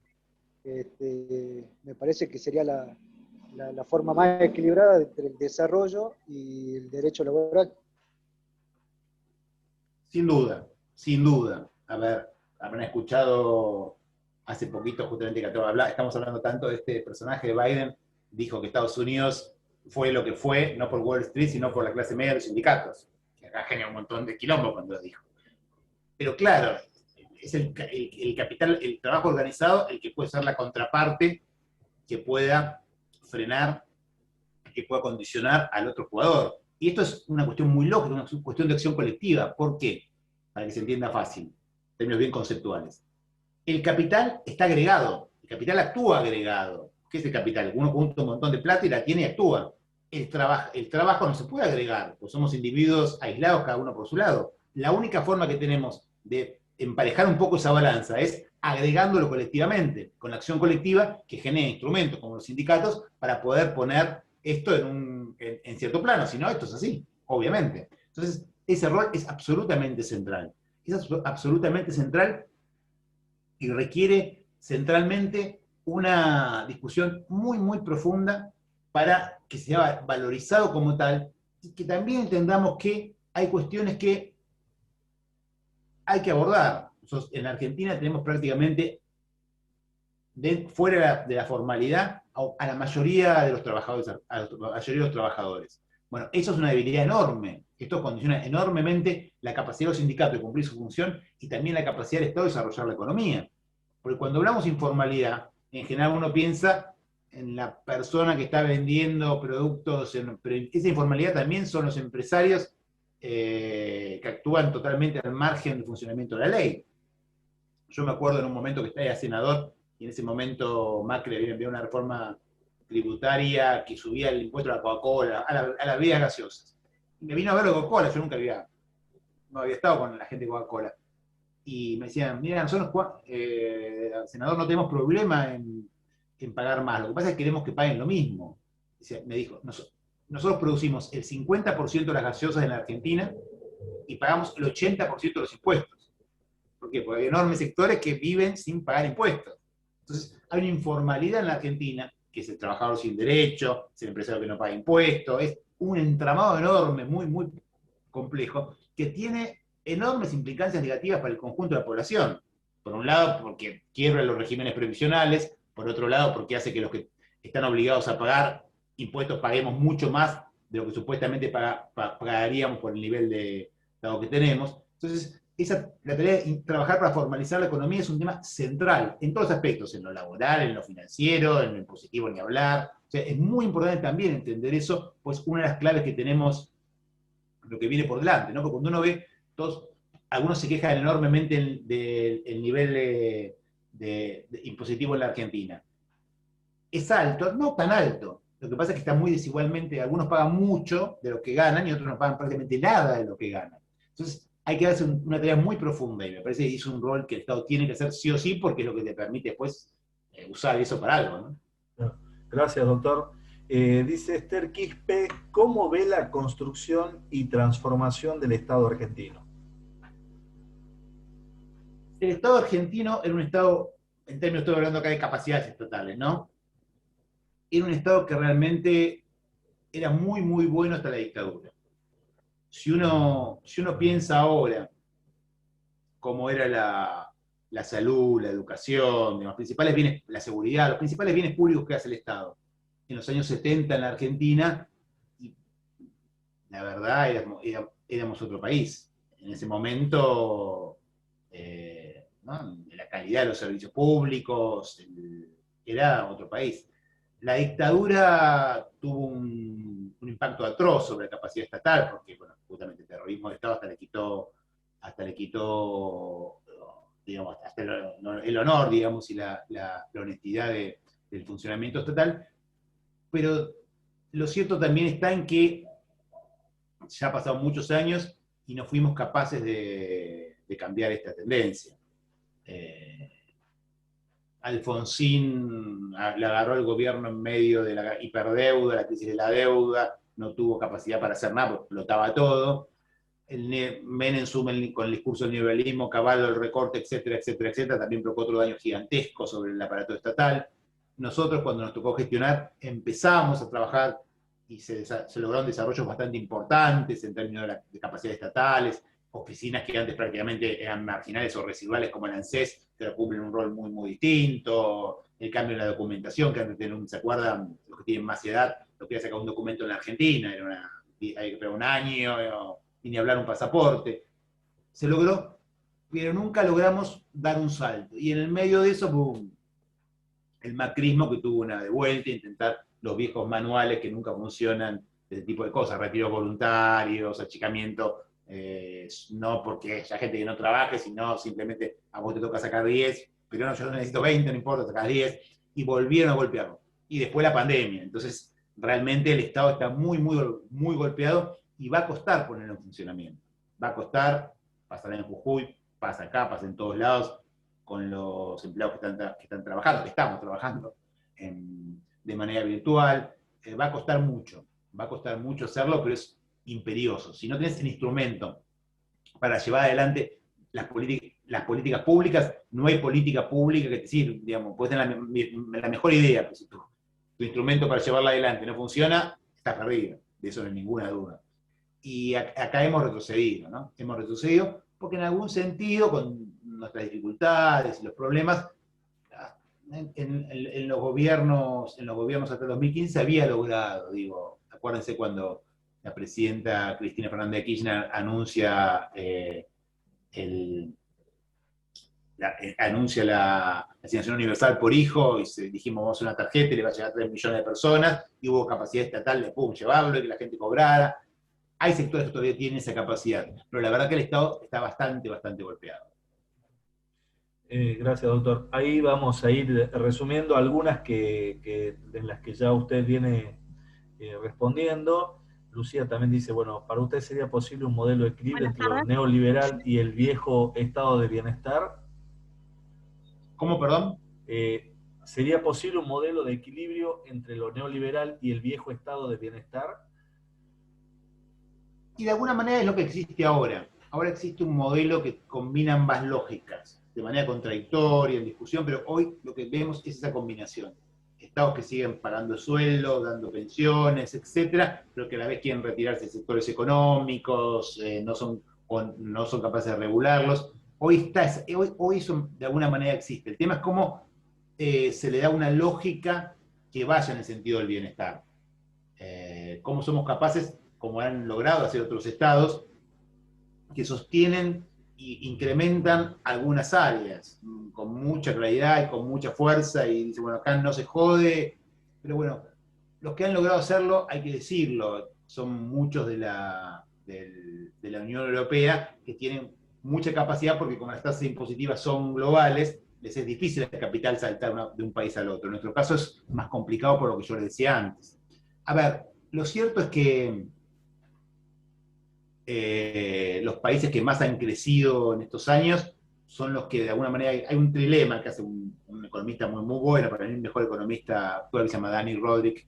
me parece que sería la forma más equilibrada entre el desarrollo y el derecho laboral. Sin duda, sin duda. A ver, habrán escuchado hace poquito justamente que estamos hablando tanto de este personaje de Biden, dijo que Estados Unidos fue lo que fue, no por Wall Street, sino por la clase media de los sindicatos. Que acá genera un montón de quilombo cuando lo dijo. Pero claro, es el capital, el trabajo organizado, el que puede ser la contraparte que pueda frenar, que pueda condicionar al otro jugador. Y esto es una cuestión muy lógica, una cuestión de acción colectiva. ¿Por qué? Para que se entienda fácil, en términos bien conceptuales. El capital está agregado, el capital actúa agregado. ¿Qué es el capital? Uno junta un montón de plata y la tiene y actúa. El trabajo no se puede agregar, pues somos individuos aislados, cada uno por su lado. La única forma que tenemos de emparejar un poco esa balanza es agregándolo colectivamente, con la acción colectiva que genera instrumentos como los sindicatos para poder poner esto en cierto plano. Si no, esto es así, obviamente. Entonces, ese rol es absolutamente central. Es absolutamente central y requiere centralmente una discusión muy profunda para que sea valorizado como tal, y que también entendamos que hay cuestiones que hay que abordar. Nosotros en Argentina tenemos prácticamente fuera de la formalidad a la mayoría de los trabajadores, Bueno, eso es una debilidad enorme. Esto condiciona enormemente la capacidad de los sindicatos de cumplir su función y también la capacidad del Estado de desarrollar la economía. Porque cuando hablamos de informalidad, en general uno piensa en la persona que está vendiendo productos, pero esa informalidad también son los empresarios que actúan totalmente al margen del funcionamiento de la ley. Yo me acuerdo en un momento que estaba senador, y en ese momento Macri había enviado una reforma tributaria que subía el impuesto a la Coca-Cola, a las bebidas gaseosas. Y me vino a ver la Coca-Cola, yo nunca no había estado con la gente de Coca-Cola. Y me decían, mira, nosotros, senador, no tenemos problema en pagar más, lo que pasa es que queremos que paguen lo mismo. Me dijo, nosotros producimos el 50% de las gaseosas en la Argentina y pagamos el 80% de los impuestos. ¿Por qué? Porque hay enormes sectores que viven sin pagar impuestos. Entonces, hay una informalidad en la Argentina, que es el trabajador sin derecho, es el empresario que no paga impuestos, es un entramado enorme, muy complejo, que tiene enormes implicancias negativas para el conjunto de la población. Por un lado, porque quiebra los regímenes previsionales, por otro lado, porque hace que los que están obligados a pagar impuestos paguemos mucho más de lo que supuestamente pagaríamos por el nivel de Estado que tenemos. Entonces, la tarea de trabajar para formalizar la economía es un tema central en todos los aspectos, en lo laboral, en lo financiero, en lo impositivo, ni hablar. O sea, es muy importante también entender eso, pues una de las claves que tenemos, lo que viene por delante, ¿no? Porque cuando uno ve, algunos se quejan enormemente del nivel de impositivo en la Argentina. Es alto, no tan alto. Lo que pasa es que está muy desigualmente, algunos pagan mucho de lo que ganan y otros no pagan prácticamente nada de lo que ganan. Entonces, hay que hacer una tarea muy profunda y me parece que es un rol que el Estado tiene que hacer sí o sí porque es lo que te permite después usar eso para algo, ¿no? Gracias, doctor. Dice Esther Quispe, ¿cómo ve la construcción y transformación del Estado argentino? El Estado argentino era un Estado, en términos, estoy hablando acá de capacidades estatales, ¿no? Era un Estado que realmente era muy, muy bueno hasta la dictadura. Si uno piensa ahora cómo era la salud, la educación, los principales bienes, la seguridad, los principales bienes públicos que hace el Estado, en los años 70 en la Argentina, y la verdad éramos otro país. En ese momento, ¿no? La calidad de los servicios públicos, era otro país. La dictadura tuvo un impacto atroz sobre la capacidad estatal, porque, bueno, justamente el terrorismo de Estado hasta le quitó digamos, hasta el honor, digamos, y la honestidad del funcionamiento estatal. Pero lo cierto también está en que ya han pasado muchos años y no fuimos capaces de cambiar esta tendencia. Alfonsín le agarró el gobierno en medio de la hiperdeuda, la crisis de la deuda, no tuvo capacidad para hacer nada, porque explotaba todo. Menem sume con el discurso del neoliberalismo, Caballo, el recorte, etcétera, etcétera, etcétera, también provocó otro daño gigantesco sobre el aparato estatal. Nosotros, cuando nos tocó gestionar, empezamos a trabajar y se lograron desarrollos bastante importantes en términos de capacidades estatales, oficinas que antes prácticamente eran marginales o residuales como el ANSES, que ahora cumplen un rol muy, muy distinto, el cambio en la documentación, que antes ¿se acuerdan? Los que tienen más edad, lo que era sacar un documento en la Argentina, hay que esperar un año, y ni hablar un pasaporte. Se logró, pero nunca logramos dar un salto. Y en el medio de eso, ¡boom!, el macrismo, que tuvo una de vuelta, intentar los viejos manuales que nunca funcionan, ese tipo de cosas, retiros voluntarios, achicamiento, no porque haya gente que no trabaje, sino simplemente a vos te toca sacar 10, pero no, yo necesito 20, no importa, sacás 10, y volvieron a golpearlo. Y después la pandemia. Entonces, realmente el Estado está muy, muy, muy golpeado y va a costar ponerlo en funcionamiento. Va a costar, pasará en Jujuy, pasa acá, pasa en todos lados, con los empleados que están trabajando, que estamos trabajando de manera virtual. Va a costar mucho hacerlo, pero es imperioso. Si no tenés el instrumento para llevar adelante las políticas públicas, no hay política pública que te sirva, digamos, puedes tener la mejor idea, pero si tu instrumento para llevarla adelante no funciona, estás perdido, de eso no hay ninguna duda. Y acá hemos retrocedido, ¿no? Hemos retrocedido porque en algún sentido, con nuestras dificultades y los problemas, en los gobiernos hasta el 2015 se había logrado, digo, acuérdense cuando la presidenta Cristina Fernández de Kirchner anuncia la asignación universal por hijo, y dijimos, vamos a hacer una tarjeta y le va a llegar a 3 millones de personas, y hubo capacidad estatal de llevarlo y que la gente cobrara. Hay sectores que todavía tienen esa capacidad, pero la verdad que el Estado está bastante, bastante golpeado. Gracias, doctor. Ahí vamos a ir resumiendo algunas en las que ya usted viene respondiendo. Lucía también dice, bueno, ¿para usted sería posible un modelo de equilibrio entre lo neoliberal y el viejo estado de bienestar? ¿Cómo, perdón? ¿Sería posible un modelo de equilibrio entre lo neoliberal y el viejo estado de bienestar? Y de alguna manera es lo que existe ahora. Ahora existe un modelo que combina ambas lógicas, de manera contradictoria, en discusión, pero hoy lo que vemos es esa combinación. Estados que siguen pagando sueldos, dando pensiones, etcétera, pero que a la vez quieren retirarse de sectores económicos, no son capaces de regularlos. Hoy eso de alguna manera existe. El tema es cómo se le da una lógica que vaya en el sentido del bienestar. cómo somos capaces, como han logrado hacer otros estados, que sostienen e incrementan algunas áreas con mucha claridad y con mucha fuerza, y dicen, bueno, acá no se jode, pero bueno, los que han logrado hacerlo, hay que decirlo, son muchos de la Unión Europea, que tienen mucha capacidad, porque como las tasas impositivas son globales, les es difícil al capital saltar de un país al otro. En nuestro caso es más complicado por lo que yo les decía antes. A ver, lo cierto es que los países que más han crecido en estos años son los que de alguna manera hay un trilema que hace un economista muy, muy bueno, para mí el mejor economista actual, que se llama Dani Rodrik,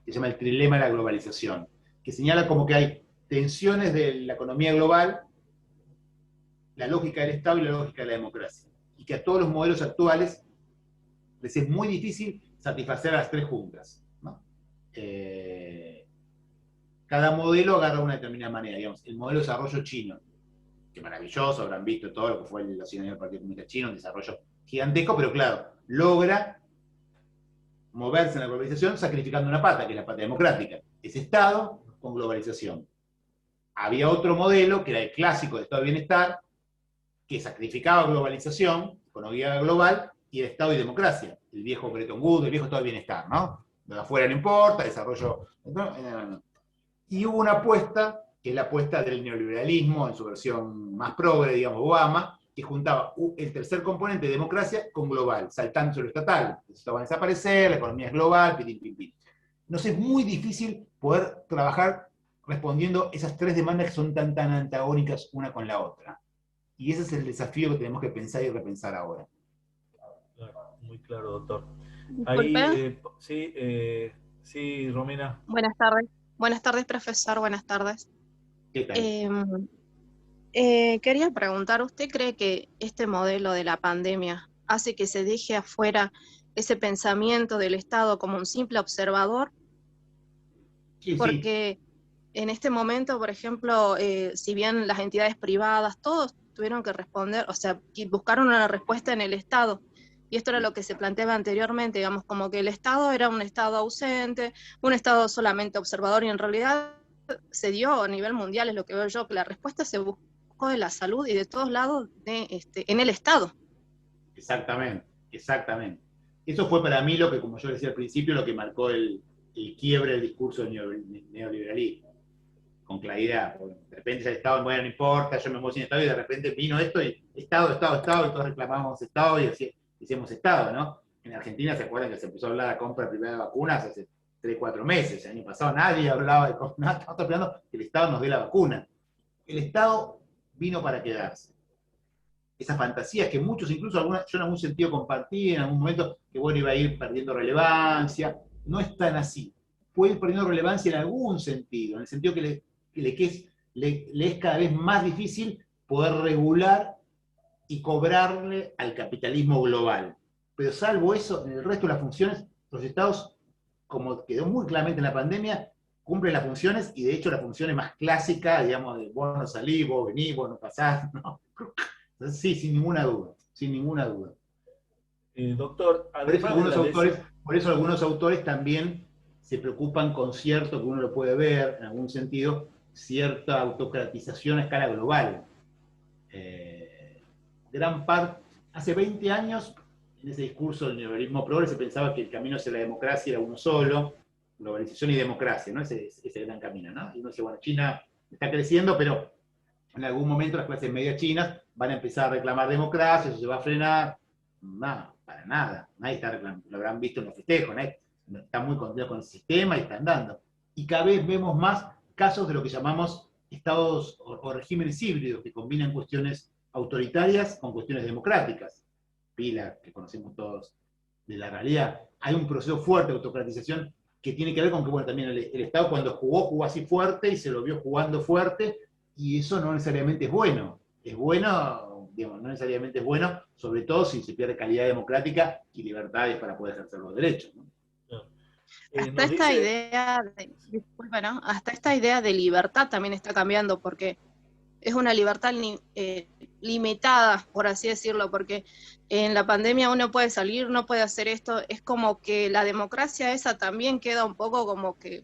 que se llama el trilema de la globalización, que señala como que hay tensiones de la economía global, la lógica del Estado y la lógica de la democracia, y que a todos los modelos actuales les es muy difícil satisfacer a las tres juntas, ¿no? Cada modelo agarra una determinada manera, digamos, el modelo de desarrollo chino, que maravilloso, habrán visto todo lo que fue los 100 años del Partido Comunista Chino, un desarrollo gigantesco, pero claro, logra moverse en la globalización sacrificando una pata, que es la pata democrática. Es Estado con globalización. Había otro modelo, que era el clásico de Estado de Bienestar, que sacrificaba globalización, economía global, y el Estado y democracia. El viejo Bretton Woods, el viejo Estado de Bienestar, ¿no? Lo de afuera no importa, desarrollo... No. Y hubo una apuesta, que es la apuesta del neoliberalismo, en su versión más progre, digamos, Obama, que juntaba el tercer componente, democracia, con global, saltando sobre lo estatal. Esto va a desaparecer, la economía es global, pim, pim, pim. Nos es muy difícil poder trabajar respondiendo esas tres demandas que son tan antagónicas una con la otra. Y ese es el desafío que tenemos que pensar y repensar ahora. Muy claro, doctor. Disculpe. Ahí, sí, Romina. Buenas tardes. Buenas tardes, profesor. Buenas tardes. ¿Qué tal? Quería preguntar, ¿usted cree que este modelo de la pandemia hace que se deje afuera ese pensamiento del Estado como un simple observador? Sí, porque en este momento, por ejemplo, si bien las entidades privadas, todos tuvieron que responder, o sea, buscaron una respuesta en el Estado. Y esto era lo que se planteaba anteriormente, digamos, como que el Estado era un Estado ausente, un Estado solamente observador, y en realidad se dio a nivel mundial, es lo que veo yo, que la respuesta se buscó de la salud y de todos lados en el Estado. Exactamente, exactamente. Eso fue para mí lo que, como yo decía al principio, lo que marcó el quiebre del discurso del neoliberalismo, con claridad. De repente el Estado, bueno, no importa, yo me muevo sin Estado, y de repente vino esto y Estado, y todos reclamábamos Estado y decíamos Estado, ¿no? En Argentina, ¿se acuerdan que se empezó a hablar de la compra privada de vacunas hace 3, 4 meses? El año pasado nadie hablaba de nada, estamos esperando que el Estado nos dé la vacuna. El Estado vino para quedarse. Esas fantasías que muchos, incluso yo en algún sentido compartí en algún momento, que bueno, iba a ir perdiendo relevancia, no es tan así. Puede ir perdiendo relevancia en algún sentido, en el sentido que le es cada vez más difícil poder regular y cobrarle al capitalismo global. Pero salvo eso, en el resto de las funciones, los estados, como quedó muy claramente en la pandemia, cumplen las funciones, y de hecho las funciones más clásicas, digamos, de vos no salís, vos venís, vos no pasás, ¿no? Entonces, sí, sin ninguna duda, sin ninguna duda. Doctor, por eso algunos autores también se preocupan con cierto, que uno lo puede ver en algún sentido, cierta autocratización a escala global. Gran parte, hace 20 años, en ese discurso del neoliberalismo progre, se pensaba que el camino hacia la democracia era uno solo, globalización y democracia, ¿no? Ese gran camino, ¿no? Y uno dice, bueno, China está creciendo, pero en algún momento las clases medias chinas van a empezar a reclamar democracia, eso se va a frenar. No, para nada. Nadie está reclamando, lo habrán visto en los festejos, nadie está muy contento con el sistema y están dando. Y cada vez vemos más casos de lo que llamamos estados o regímenes híbridos, que combinan cuestiones autoritarias con cuestiones democráticas. Pila, que conocemos todos de la realidad. Hay un proceso fuerte de autocratización que tiene que ver con que, bueno, también el Estado cuando jugó así fuerte y se lo vio jugando fuerte, y eso no necesariamente es bueno. Es bueno, digamos, no necesariamente es bueno, sobre todo si se pierde calidad democrática y libertades para poder ejercer los derechos, ¿no? Hasta esta idea disculpa, ¿no? Hasta esta idea de libertad también está cambiando, porque es una libertad limitada, por así decirlo, porque en la pandemia uno puede salir, no puede hacer esto, es como que la democracia esa también queda un poco como que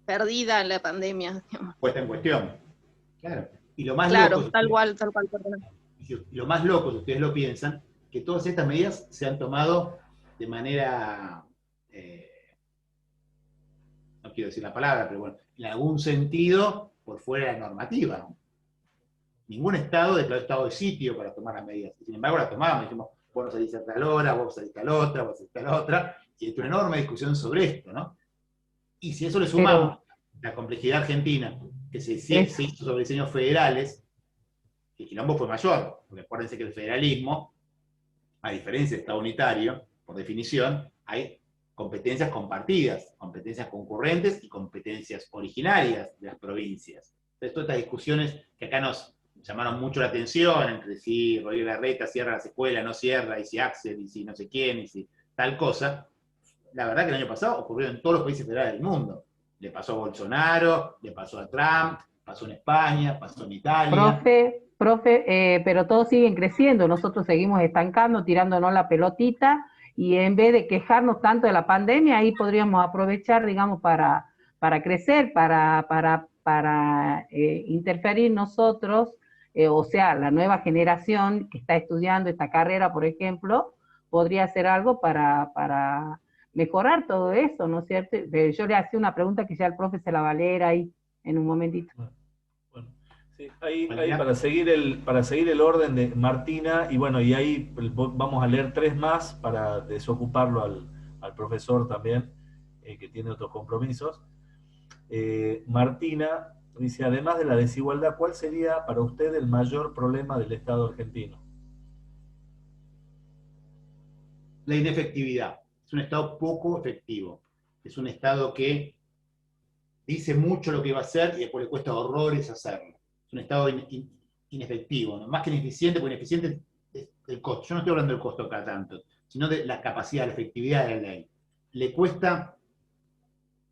perdida en la pandemia, digamos. Puesta en cuestión. Claro. Y lo más Claro, loco, tal cual, perdón. y lo más loco, si ustedes lo piensan, que todas estas medidas se han tomado de manera, no quiero decir la palabra, pero bueno, en algún sentido, por fuera de la normativa. Ningún Estado declaró estado de sitio para tomar las medidas. Sin embargo, las tomamos, dijimos, vos no salís a tal hora, vos salís a tal otra, vos salís a tal otra, y hay una enorme discusión sobre esto, ¿no? Y si a eso le sumamos la complejidad argentina, que se hizo sobre diseños federales, el quilombo fue mayor, porque acuérdense que el federalismo, a diferencia del Estado unitario, por definición, hay competencias compartidas, competencias concurrentes y competencias originarias de las provincias. Entonces, todas estas discusiones que acá nos llamaron mucho la atención, entre si Rodríguez Larreta cierra las escuelas, no cierra, y si Axel, y si no sé quién, y si tal cosa, la verdad que el año pasado ocurrió en todos los países federales del mundo. Le pasó a Bolsonaro, le pasó a Trump, pasó en España, pasó en Italia. Profe, pero todos siguen creciendo, nosotros seguimos estancando, tirándonos la pelotita, y en vez de quejarnos tanto de la pandemia, ahí podríamos aprovechar, digamos, para crecer, para interferir nosotros, o sea, la nueva generación que está estudiando esta carrera, por ejemplo, podría hacer algo para mejorar todo eso, ¿no es cierto? Yo le hacía una pregunta que ya el profe se la va a leer ahí en un momentito. Bueno, sí, ahí para seguir el orden de Martina, y bueno, y ahí vamos a leer 3 más para desocuparlo al profesor también, que tiene otros compromisos. Martina dice, además de la desigualdad, ¿cuál sería para usted el mayor problema del Estado argentino? La inefectividad. Es un Estado poco efectivo. Es un Estado que dice mucho lo que va a hacer y después le cuesta horrores hacerlo. Es un Estado inefectivo, ¿no? Más que ineficiente, porque ineficiente es el costo. Yo no estoy hablando del costo acá tanto, sino de la capacidad, la efectividad de la ley. Le cuesta...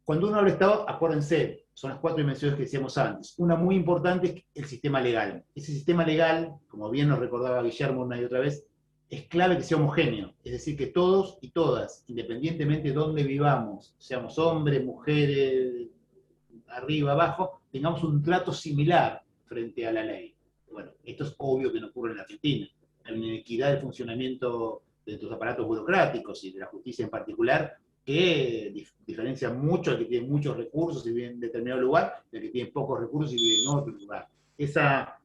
Cuando uno habla de Estado, acuérdense, son las 4 dimensiones que decíamos antes. Una muy importante es el sistema legal. Ese sistema legal, como bien nos recordaba Guillermo una y otra vez, es clave que sea homogéneo. Es decir, que todos y todas, independientemente de dónde vivamos, seamos hombres, mujeres, arriba, abajo, tengamos un trato similar frente a la ley. Bueno, esto es obvio que no ocurre en la Argentina. Hay una inequidad del funcionamiento de estos aparatos burocráticos y de la justicia en particular, que diferencia mucho al que tiene muchos recursos y vive en determinado lugar, del que tiene pocos recursos y vive en otro lugar. Esa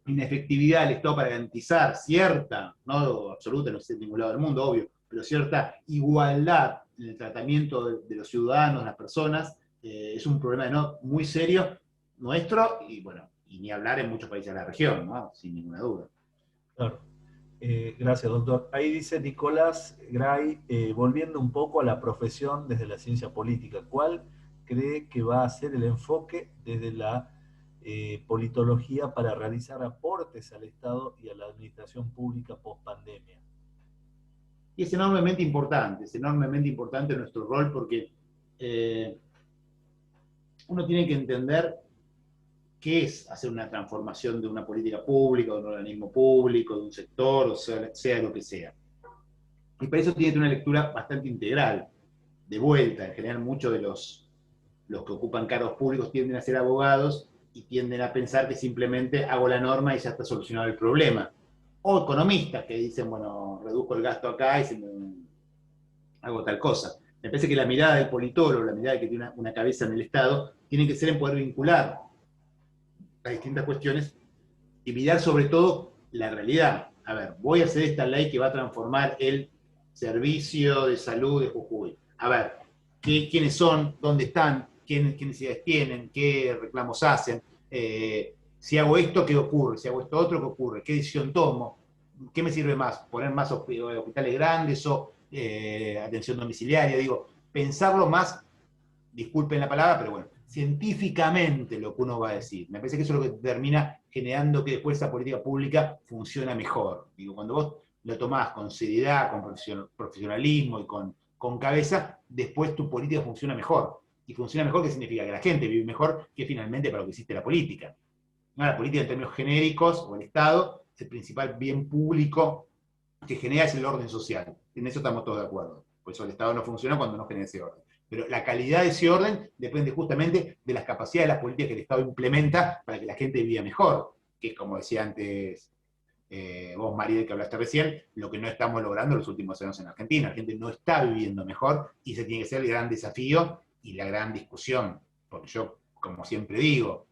inefectividad del Estado para garantizar cierta, no absoluta, no sé en ningún lado del mundo, obvio, pero cierta igualdad en el tratamiento de los ciudadanos, de las personas, es un problema muy serio nuestro, y bueno, y ni hablar en muchos países de la región, ¿no? Sin ninguna duda. Claro. Gracias, doctor. Ahí dice Nicolás Gray, volviendo un poco a la profesión desde la ciencia política, ¿cuál cree que va a ser el enfoque desde la politología para realizar aportes al Estado y a la administración pública post-pandemia? Y es enormemente importante nuestro rol, porque uno tiene que entender qué es hacer una transformación de una política pública, de un organismo público, de un sector, o sea lo que sea. Y para eso tiene que tener una lectura bastante integral. De vuelta, en general muchos de los que ocupan cargos públicos tienden a ser abogados y tienden a pensar que simplemente hago la norma y ya está solucionado el problema. O economistas que dicen, bueno, reduzco el gasto acá y hago tal cosa. Me parece que la mirada del politólogo, la mirada que tiene una cabeza en el Estado, tiene que ser en poder vincular las distintas cuestiones y mirar sobre todo la realidad. A ver, voy a hacer esta ley que va a transformar el servicio de salud de Jujuy. A ver, quiénes son, dónde están, qué necesidades tienen, qué reclamos hacen, si hago esto, ¿qué ocurre? Si hago esto otro, ¿qué ocurre? ¿Qué decisión tomo? ¿Qué me sirve más? ¿Poner más hospitales grandes o atención domiciliaria? Digo, pensarlo más, disculpen la palabra, pero bueno, científicamente lo que uno va a decir. Me parece que eso es lo que termina generando que después esa política pública funciona mejor. Digo, cuando vos lo tomás con seriedad, con profesionalismo y con cabeza, después tu política funciona mejor. Y funciona mejor, ¿qué significa? Que la gente vive mejor, que finalmente para lo que existe la política. No, la política en términos genéricos, o el Estado, es el principal bien público que genera es el orden social. En eso estamos todos de acuerdo. Por eso el Estado no funciona cuando no genera ese orden. Pero la calidad de ese orden depende justamente de las capacidades de las políticas que el Estado implementa para que la gente viva mejor, que es como decía antes vos, María, que hablaste recién, lo que no estamos logrando en los últimos años en Argentina. La gente no está viviendo mejor y ese tiene que ser el gran desafío y la gran discusión. Porque yo, como siempre digo,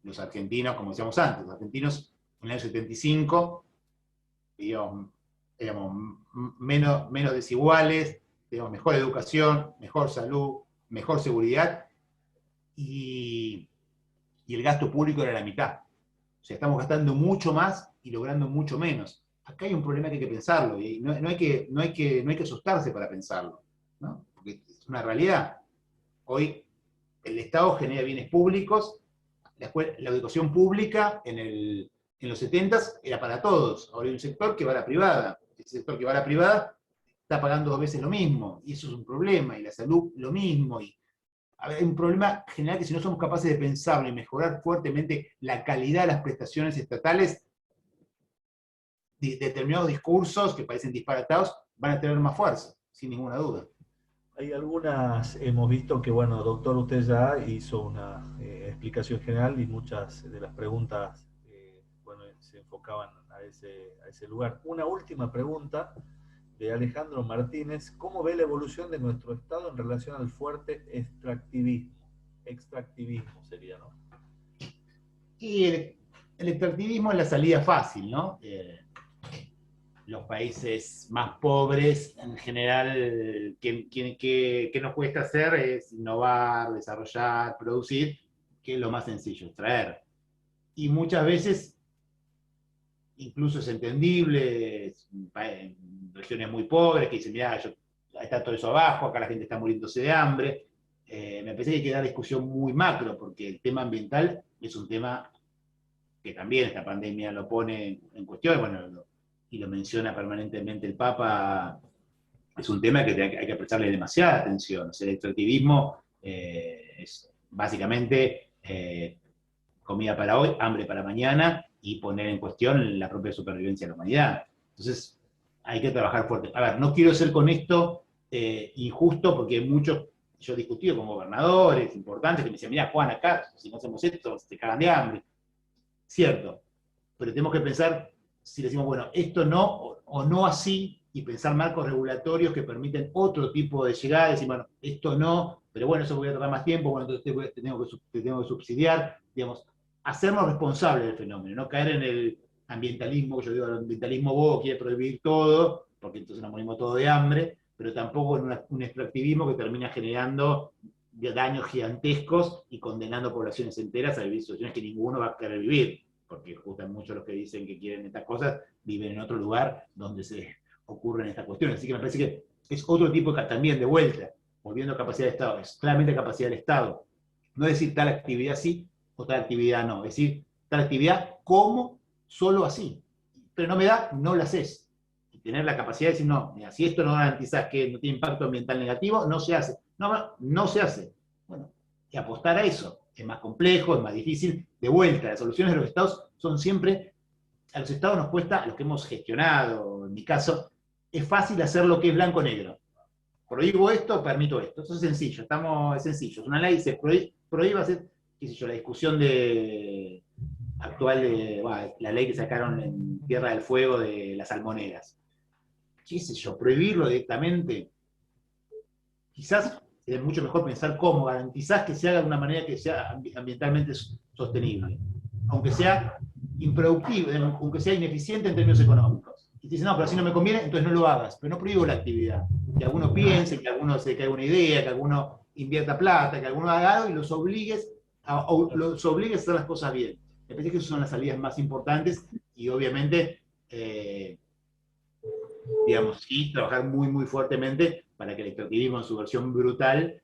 los argentinos, como decíamos antes, los argentinos en el año 75, digamos, éramos menos desiguales, teníamos mejor educación, mejor salud, mejor seguridad, y el gasto público era la mitad. O sea, estamos gastando mucho más y logrando mucho menos. Acá hay un problema que hay que pensarlo, y no hay que asustarse para pensarlo, ¿no? Porque es una realidad. Hoy el Estado genera bienes públicos, la educación pública en los 70s era para todos, ahora hay un sector que va a la privada. Ese sector que va a la privada está pagando 2 veces lo mismo, y eso es un problema, y la salud lo mismo, y hay un problema general que si no somos capaces de pensarlo y mejorar fuertemente la calidad de las prestaciones estatales, determinados discursos que parecen disparatados van a tener más fuerza, sin ninguna duda. Hay algunas, hemos visto que, bueno, doctor, usted ya hizo una explicación general y muchas de las preguntas, bueno, se enfocaban a ese lugar. Una última pregunta de Alejandro Martínez: ¿cómo ve la evolución de nuestro Estado en relación al fuerte extractivismo? Extractivismo sería, ¿no? Y el extractivismo es la salida fácil, ¿no? Los países más pobres, en general, que nos cuesta hacer es innovar, desarrollar, producir, que es lo más sencillo, extraer. Y muchas veces, incluso es entendible, en regiones muy pobres, que dicen, mirá, está todo eso abajo, acá la gente está muriéndose de hambre. Me parece que hay que dar discusión muy macro, porque el tema ambiental es un tema que también esta pandemia lo pone en cuestión, bueno, y lo menciona permanentemente el Papa. Es un tema que hay que prestarle demasiada atención. O sea, el extractivismo es básicamente comida para hoy, hambre para mañana, y poner en cuestión la propia supervivencia de la humanidad. Entonces, hay que trabajar fuerte. A ver, no quiero ser con esto injusto, porque muchos, yo he discutido con gobernadores importantes que me decían, mira, Juan, acá, si no hacemos esto, se cagan de hambre. Cierto, pero tenemos que pensar, si decimos, bueno, esto no, o no así, y pensar marcos regulatorios que permiten otro tipo de llegada, decir, bueno, esto no, pero bueno, eso voy a tardar más tiempo, bueno, entonces te tengo que subsidiar, digamos, hacernos responsables del fenómeno, no caer en el ambientalismo, yo digo, el ambientalismo bobo quiere prohibir todo, porque entonces nos morimos todos de hambre, pero tampoco en un extractivismo que termina generando daños gigantescos y condenando poblaciones enteras a vivir situaciones que ninguno va a querer vivir, porque justamente muchos de los que dicen que quieren estas cosas viven en otro lugar donde se ocurren estas cuestiones. Así que me parece que es otro tipo también de vuelta, volviendo a capacidad del Estado, es claramente capacidad del Estado. No es decir tal actividad sí o tal actividad no, es decir tal actividad como solo así. Pero no me da, no la haces. Y tener la capacidad de decir, no, mira, si esto no garantizás que no tiene impacto ambiental negativo, no se hace. No se hace. Bueno, y apostar a eso es más complejo, es más difícil. De vuelta, las soluciones de los estados son siempre, a los estados nos cuesta, a los que hemos gestionado, en mi caso, es fácil hacer lo que es blanco-negro. Prohíbo esto, permito esto. Eso es sencillo, es sencillo. Es una ley, se prohíbe hacer, qué sé yo, la discusión actual de, bueno, la ley que sacaron en Tierra del Fuego de las salmoneras. Qué sé yo, prohibirlo directamente, quizás es mucho mejor pensar cómo garantizás que se haga de una manera que sea ambientalmente sostenible, aunque sea improductivo, aunque sea ineficiente en términos económicos. Y te dicen, no, pero si no me conviene, entonces no lo hagas, pero no prohíbo la actividad. Que alguno piense, que alguno se caiga una idea, que alguno invierta plata, que alguno haga algo y los obligues a hacer las cosas bien. Me parece que esas son las salidas más importantes y obviamente, digamos, sí, trabajar muy, muy fuertemente para que el extractivismo en su versión brutal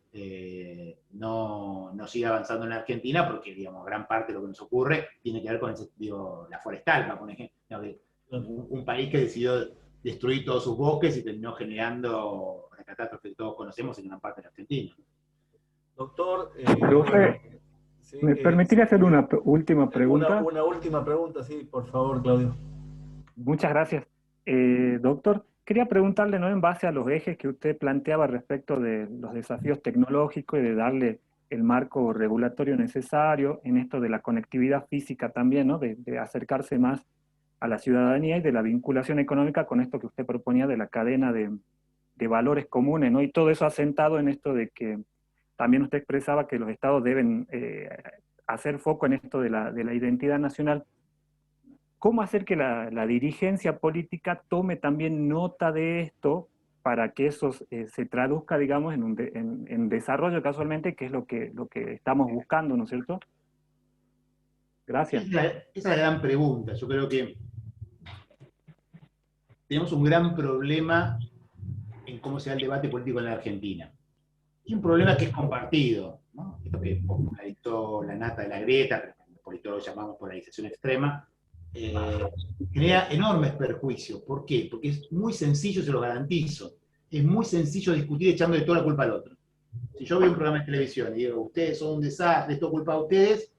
no siga avanzando en la Argentina, porque, digamos, gran parte de lo que nos ocurre tiene que ver con la forestal, por ejemplo. Un país que decidió destruir todos sus bosques y terminó generando la catástrofe que todos conocemos en gran parte de la Argentina. Doctor, sí, ¿me permitiría hacer una última pregunta? Una última pregunta, sí, por favor, Claudio. Muchas gracias. Doctor, quería preguntarle, ¿no?, en base a los ejes que usted planteaba respecto de los desafíos tecnológicos y de darle el marco regulatorio necesario en esto de la conectividad física también, ¿no?, de acercarse más a la ciudadanía y de la vinculación económica con esto que usted proponía de la cadena de valores comunes, ¿no? Y todo eso asentado en esto de que también usted expresaba que los estados deben hacer foco en esto de la identidad nacional. ¿Cómo hacer que la dirigencia política tome también nota de esto para que eso se traduzca, digamos, en desarrollo casualmente, que es lo que estamos buscando, ¿no es cierto? Gracias. Esa es la gran pregunta. Yo creo que tenemos un gran problema en cómo se da el debate político en la Argentina. Y un problema que es compartido, ¿no? Esto que popularizó la nata de la grieta, que los politólogos llamamos polarización extrema, genera enormes perjuicios. ¿Por qué? Porque es muy sencillo, se lo garantizo, es muy sencillo discutir echándole toda la culpa al otro. Si yo veo un programa de televisión y digo, ustedes son un desastre, esto es culpa de ustedes,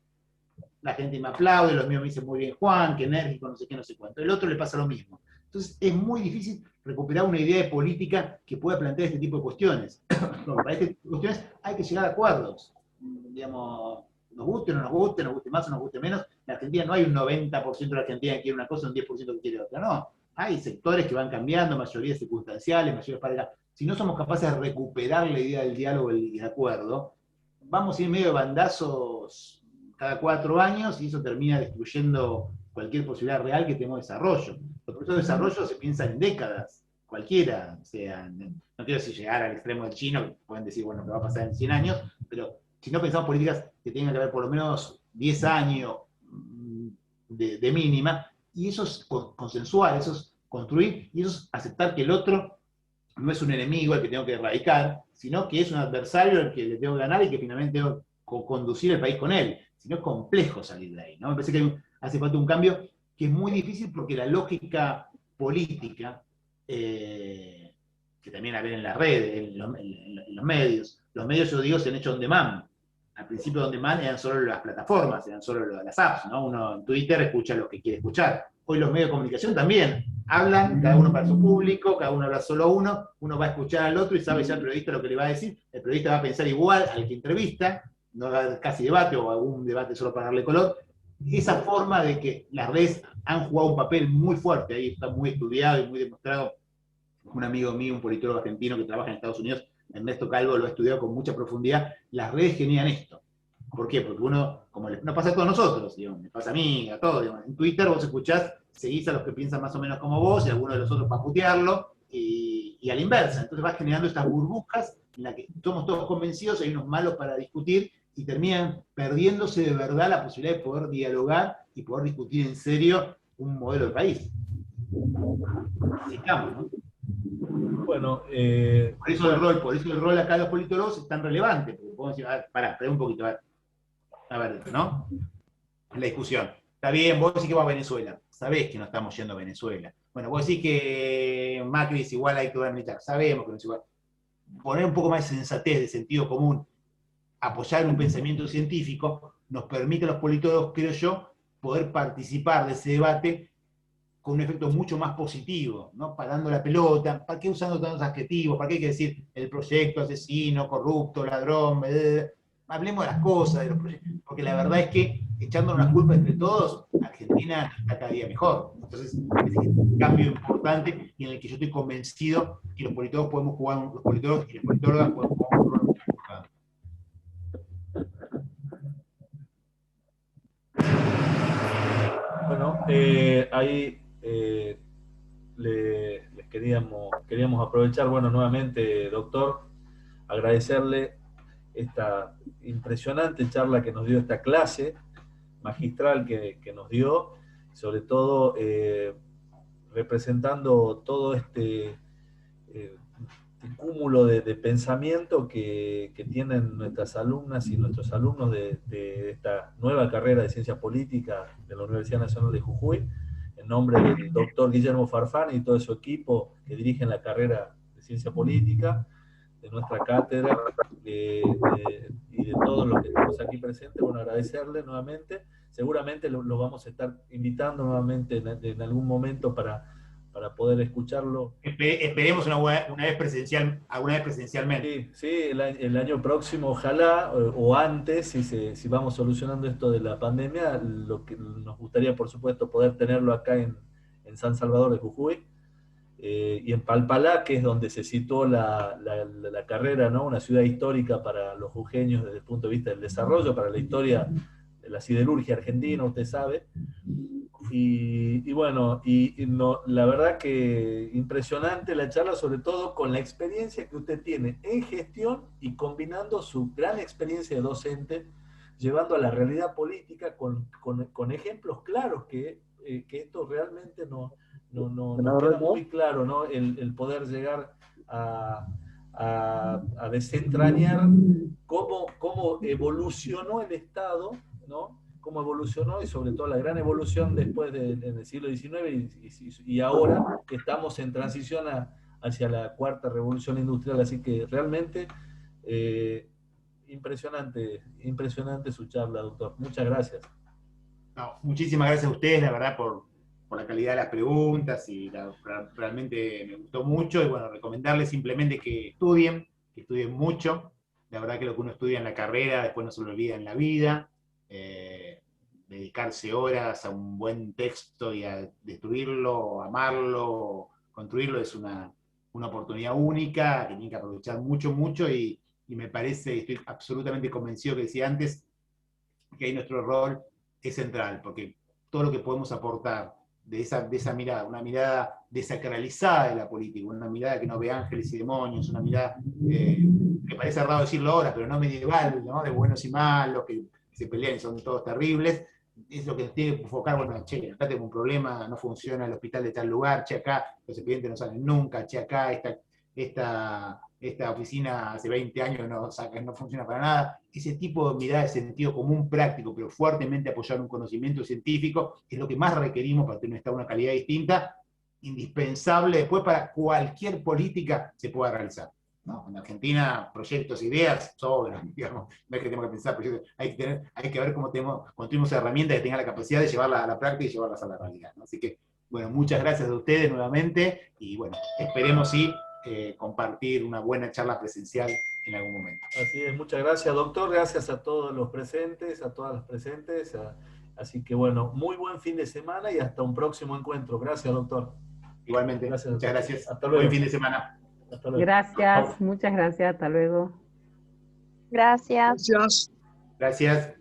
la gente me aplaude, los míos me dicen muy bien Juan, que enérgico, no sé qué, no sé cuánto. El otro le pasa lo mismo. Entonces es muy difícil recuperar una idea de política que pueda plantear este tipo de cuestiones. Para este tipo de cuestiones hay que llegar a acuerdos. Digamos, nos guste o no nos guste más o nos guste menos. En Argentina no hay un 90% de la Argentina que quiere una cosa y un 10% que quiere otra. No, hay sectores que van cambiando, mayorías circunstanciales, mayorías parejas. Si no somos capaces de recuperar la idea del diálogo y el acuerdo, vamos a ir medio de bandazos cada 4 años y eso termina destruyendo cualquier posibilidad real que tengamos de desarrollo. Los procesos de desarrollo se piensan en décadas, cualquiera. O sea, no quiero decir llegar al extremo del chino, que pueden decir, bueno, que va a pasar en 100 años, pero si no pensamos políticas que tengan que haber por lo menos 10 años de mínima, y eso es consensuar, eso es construir, y eso es aceptar que el otro no es un enemigo al que tengo que erradicar, sino que es un adversario al que le tengo que ganar y que finalmente tengo que conducir el país con él. Si no, es complejo salir de ahí, ¿no? Me parece que hace falta un cambio que es muy difícil porque la lógica política, que también la ven en las redes, en los medios, yo digo, se han hecho on demand. Al principio on demand eran solo las plataformas, eran solo las apps, ¿no? Uno en Twitter escucha lo que quiere escuchar. Hoy los medios de comunicación también hablan, cada uno para su público, cada uno habla solo uno va a escuchar al otro y sabe ya el periodista lo que le va a decir, el periodista va a pensar igual al que entrevista, no va a haber casi debate o algún debate solo para darle color. Esa forma de que las redes han jugado un papel muy fuerte, ahí está muy estudiado y muy demostrado. Un amigo mío, un politólogo argentino que trabaja en Estados Unidos, Ernesto Calvo, lo ha estudiado con mucha profundidad. Las redes generan esto. ¿Por qué? Porque uno, como nos pasa a todos nosotros, digamos, me pasa a mí, a todos, digamos. En Twitter vos escuchás, seguís a los que piensan más o menos como vos y algunos de los otros para putearlo, y a la inversa. Entonces vas generando estas burbujas en las que somos todos convencidos, hay unos malos para discutir, y terminan perdiéndose de verdad la posibilidad de poder dialogar y poder discutir en serio un modelo de país. Necesitamos, ¿no? Bueno, por eso el rol acá de los politólogos es tan relevante, porque podemos decir, a ver, pará, espera un poquito, a ver, ¿no? La discusión. Está bien, vos decís que va a Venezuela, sabés que no estamos yendo a Venezuela. Bueno, vos decís que Macri es igual a dictadura militar, sabemos que no es igual. Poner un poco más de sensatez, de sentido común, apoyar un pensamiento científico, nos permite a los politólogos, creo yo, poder participar de ese debate con un efecto mucho más positivo, ¿no? Parando la pelota, ¿para qué usando tantos adjetivos? ¿Para qué hay que decir el proyecto asesino, corrupto, ladrón? Hablemos de las cosas, de los proyectos, porque la verdad es que echándonos las culpas entre todos, Argentina está cada día mejor. Entonces, es un cambio importante y en el que yo estoy convencido que los politólogos podemos jugar, los politólogos y las politólogas podemos jugar un rol muy importante. Bueno, ahí les queríamos aprovechar, bueno, nuevamente, doctor, agradecerle esta impresionante charla que nos dio, esta clase magistral que nos dio, sobre todo representando todo este cúmulo de pensamiento que tienen nuestras alumnas y nuestros alumnos de esta nueva carrera de Ciencia Política de la Universidad Nacional de Jujuy, en nombre del doctor Guillermo Farfán y todo su equipo que dirigen la carrera de Ciencia Política, de nuestra cátedra y de todos los que estamos aquí presentes. Bueno, agradecerle nuevamente. Seguramente lo vamos a estar invitando nuevamente en algún momento para para poder escucharlo. Esperemos alguna vez presencialmente. Sí, el año próximo, ojalá, o antes, si vamos solucionando esto de la pandemia, lo que nos gustaría, por supuesto, poder tenerlo acá en San Salvador de Jujuy, y en Palpalá, que es donde se situó la carrera, ¿no? Una ciudad histórica para los jujeños desde el punto de vista del desarrollo, para la historia de la siderurgia argentina, usted sabe. Y bueno, la verdad que impresionante la charla, sobre todo con la experiencia que usted tiene en gestión y combinando su gran experiencia de docente, llevando a la realidad política con ejemplos claros que esto realmente nos queda muy claro, ¿no? El poder llegar a desentrañar cómo evolucionó el Estado, ¿no? Cómo evolucionó y sobre todo la gran evolución después en el siglo XIX y ahora que estamos en transición hacia la cuarta revolución industrial. Así que realmente impresionante su charla, doctor. Muchas gracias. No, muchísimas gracias a ustedes, la verdad, por la calidad de las preguntas, y realmente me gustó mucho. Y bueno, recomendarles simplemente que estudien mucho. La verdad que lo que uno estudia en la carrera después no se lo olvida en la vida. Dedicarse horas a un buen texto y a destruirlo, amarlo, construirlo, es una oportunidad única que tienen que aprovechar mucho, y me parece, estoy absolutamente convencido, que decía antes, que ahí nuestro rol es central, porque todo lo que podemos aportar de esa mirada, una mirada desacralizada de la política, una mirada que no ve ángeles y demonios, una mirada que parece raro decirlo ahora, pero no medieval, ¿no? De buenos y malos, que se pelean y son todos terribles, es lo que nos tiene que enfocar. Bueno, che, acá tengo un problema, no funciona el hospital de tal lugar, che, acá los expedientes no salen nunca, che, acá esta oficina hace 20 años no funciona para nada. Ese tipo de mirada de sentido común práctico, pero fuertemente apoyado en un conocimiento científico, es lo que más requerimos para tener un Estado de una calidad distinta, indispensable después para cualquier política se pueda realizar. ¿No? En Argentina, proyectos, ideas sobran, digamos. No es que tenemos que pensar proyectos, hay que ver cómo construimos herramientas que tengan la capacidad de llevarlas a la práctica y llevarlas a la realidad, ¿no? Así que, bueno, muchas gracias a ustedes nuevamente, y bueno, esperemos compartir una buena charla presencial en algún momento. Así es, muchas gracias, doctor. Gracias a todos los presentes, a todas las presentes. Así que bueno, muy buen fin de semana y hasta un próximo encuentro. Gracias, doctor. Igualmente, gracias, muchas gracias. Hasta luego. Buen fin de semana. Hasta luego. Gracias, muchas gracias, hasta luego. Gracias. Gracias.